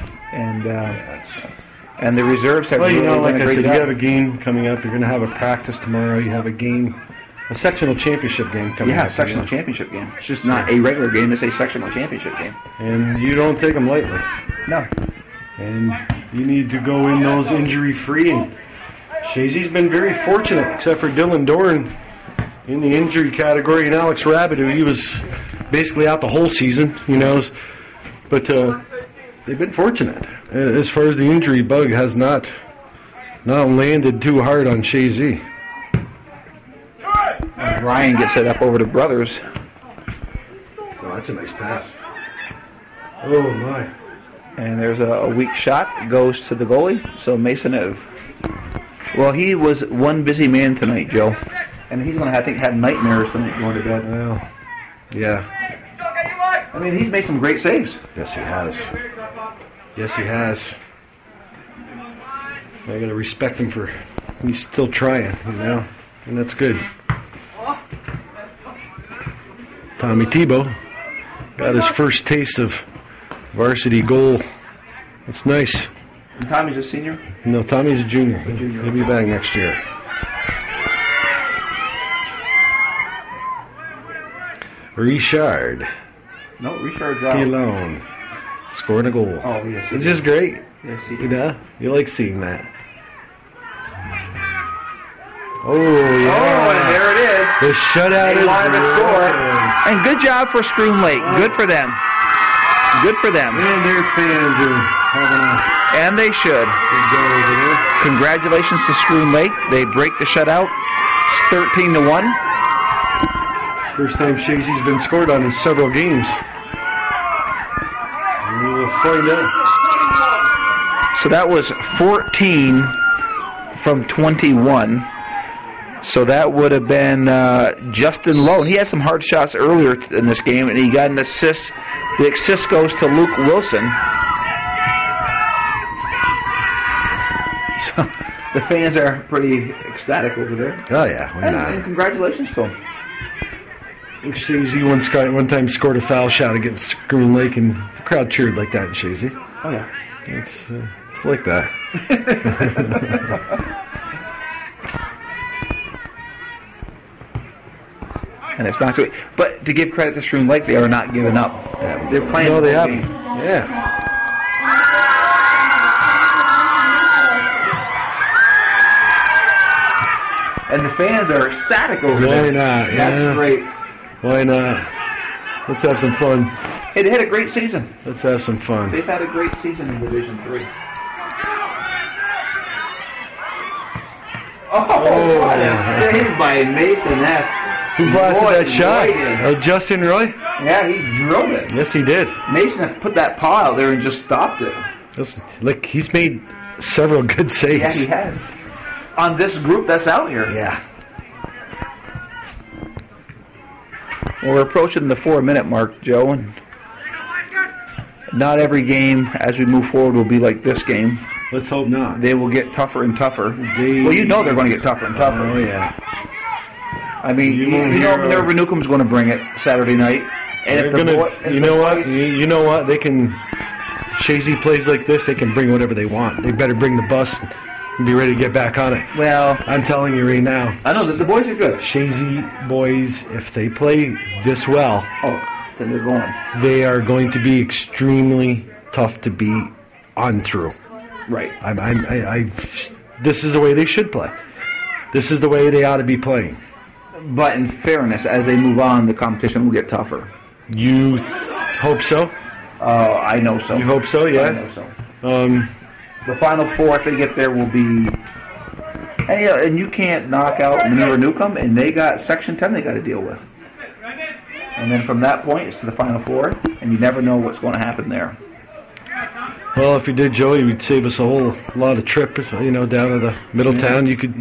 And the reserves have really done like a I great said, job. you have a game coming up. You're going to have a practice tomorrow. You have a game, a sectional championship game coming up. Yeah, sectional championship game. It's just not a regular game. It's a sectional championship game. And you don't take them lightly. No. And you need to go in those injury-free. And Chazy's been very fortunate, except for Dylan Dorn in the injury category, and Alex Rabideau. He was basically out the whole season, you know. But they've been fortunate as far as the injury bug has not landed too hard on Chazy. Ryan gets it up over to Brothers. Oh, that's a nice pass. Oh, my. And there's a weak shot. It goes to the goalie. So Mason well, he was one busy man tonight, Joe. And he's going to, I think, have nightmares tonight going to bed. Well, yeah. I mean, he's made some great saves. Yes, he has. Yes, he has. I got to respect him for he's still trying, you know, and that's good. Tommy Tebow got his first taste of varsity goal. That's nice. And Tommy's a senior? No, Tommy's a junior. He'll be back next year. Richard. No, Richard's out. Alone. Scoring a goal. Oh, yes. It's just great. Yes, he You did. know? You like seeing that. Oh, Oh, yeah. and there it is. The shutout They is wanted to good. score. And good job for Schroon Lake. Good for them. Good for them. And their fans are having a And they should. good go over there. Congratulations to Schroon Lake. They break the shutout. It's 13-1. First time Chazy's been scored on in several games. And we will find out. So that was 14 from 21. So that would have been Justin Lowe. He had some hard shots earlier in this game, and he got an assist. The assist goes to Luke Wilson. So the fans are pretty ecstatic over there. Oh, yeah. Why And not? congratulations to him. Chazy one time scored a foul shot against Schroon Lake, and the crowd cheered like that in Chazy. Oh, yeah. It's like that. And it's not good. But to give credit to Schroon Lake, they are not giving up. They're playing. No, they the haven't. game. Yeah. And the fans are ecstatic over Why there. not? That's Yeah. great. Why not? Let's have some fun. Hey, they had a great season. Let's have some fun. They've had a great season in Division 3. Oh, what a save by Mason F. Who blasted Boy, that shot? Roy. Justin Roy? Yeah, he drilled it. Yes, he did. Mason F put that paw out there and just stopped it. Look, he's made several good saves. Yeah, he has. On this group that's out here. Yeah. Well, we're approaching the 4-minute mark, Joe, and not every game as we move forward will be like this game. Let's hope not. They will get tougher and tougher. Well, you know they're going to get tougher and tougher. Oh, yeah. I mean, you know Minerva Newcomb's going to bring it Saturday night. And if you know what? You know what? They can... Chazy plays like this, they can bring whatever they want. They better bring the bus and be ready to get back on it. Well... I'm telling you right now. I know, the boys are good. Chazy boys, if they play this well... Oh, then they're going. They are going to be extremely tough to beat on through. Right. This is the way they should play. This is the way they ought to be playing. But in fairness, as they move on, the competition will get tougher. You hope so? I know so. You hope so, yeah? I know so. The Final Four, if they get there, will be... And you can't knock out Minerva Newcomb, and they got Section 10 they got to deal with. And then from that point, it's to the Final Four, and you never know what's going to happen there. Well, if you did, Joey, you'd save us a whole lot of trips, down to the Middletown. You could...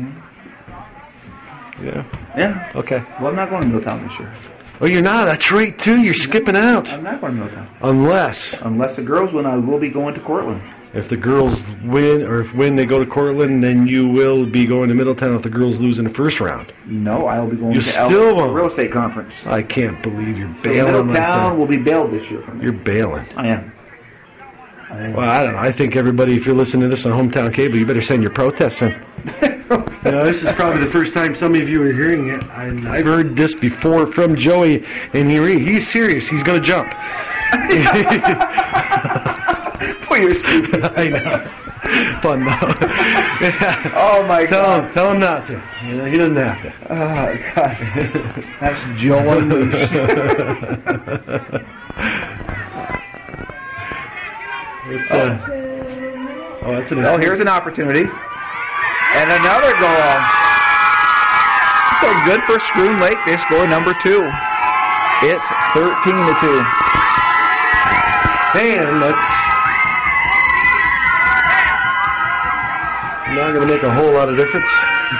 Yeah. Yeah. Okay. Well, I'm not going to Middletown this year. Oh, you're not? That's right, too. You're skipping out. I'm not going to Middletown. Unless the girls win, I will be going to Cortland. If the girls win, or if they go to Cortland, then you will be going to Middletown if the girls lose in the first round. No, I will be going to the real estate conference. I can't believe you're So bailing. Middletown will be bailed this year from me. You're bailing. I am. Well, I don't know. I think everybody, if you're listening to this on Hometown Cable, you better send your protests in. This is probably the first time some of you are hearing it. I've heard this before from Joey, and he's serious. He's going to jump. Boy, you're stupid. I know. Fun, though. Oh, my God. Tell him not to. He doesnn't have to. Oh, God. That's Joe Unleashed. Here's an opportunity. And another goal. So good for Schroon Lake. They score number 2. It's 13-2. And that's not going to make a whole lot of difference.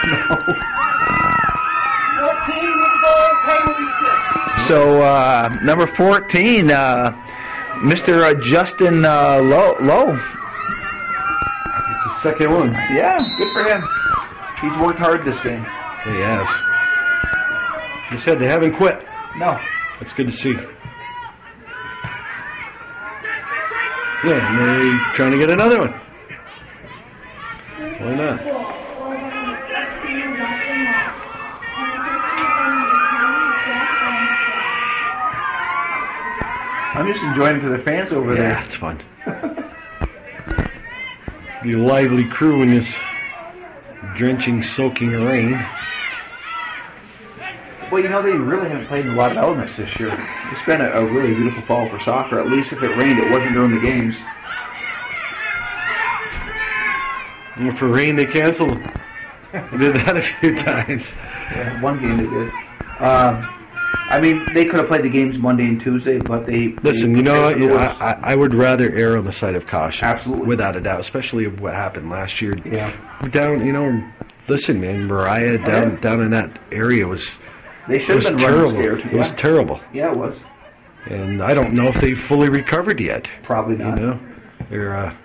No. So number 14, Mr. Justin Lowe. It's his second one. Yeah, good for him. He's worked hard this game. He has. He said they haven't quit. No. That's good to see. Yeah, and they're trying to get another one. Why not? I'm just enjoying it to the fans over there. Yeah, it's fun. The lively crew in this drenching, soaking rain. Well, they really haven't played in a lot of elements this year. It's been a really beautiful fall for soccer. At least if it rained, it wasn't during the games. And for rain, they canceled. They did that a few times. Yeah, one game they did. They could have played the games Monday and Tuesday, but they... Listen, I would rather err on the side of caution. Absolutely. Without a doubt, especially what happened last year. Yeah. Down, listen, man, Mariah down in that area was... They should have been terrible. Scared. It was terrible. Yeah, it was. And I don't know if they've fully recovered yet. Probably not. They're...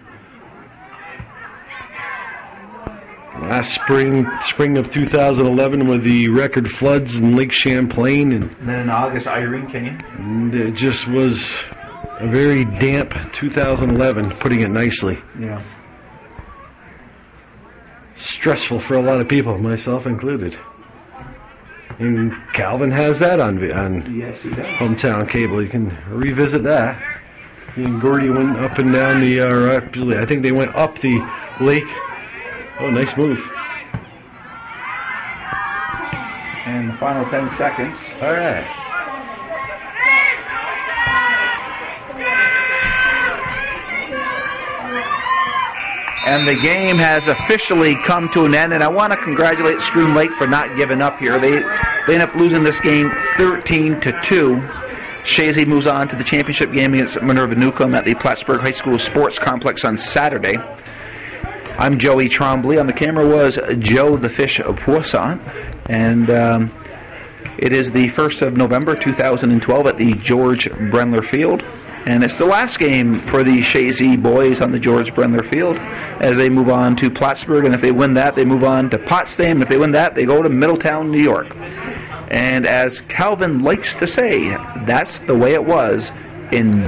Last spring of 2011 with the record floods in Lake Champlain. And then in August, Irene came. And it just was a very damp 2011, putting it nicely. Yeah. Stressful for a lot of people, myself included. And Calvin has that on yes, he does. Hometown Cable. You can revisit that. He and Gordy went up and down I think they went up the lake. Oh, nice move. And the final 10 seconds. All right. And the game has officially come to an end, and I want to congratulate Schroon Lake for not giving up here. They end up losing this game 13-2. Chazy moves on to the championship game against Minerva Newcomb at the Plattsburgh High School Sports Complex on Saturday. I'm Joey Trombley. On the camera was Joe the Fish Poisson, and it is the 1st of November 2012 at the George Brenler Field. And it's the last game for the Chazy boys on the George Brendler Field as they move on to Plattsburgh. And if they win that, they move on to Potsdam. If they win that, they go to Middletown, New York. And as Calvin likes to say, that's the way it was in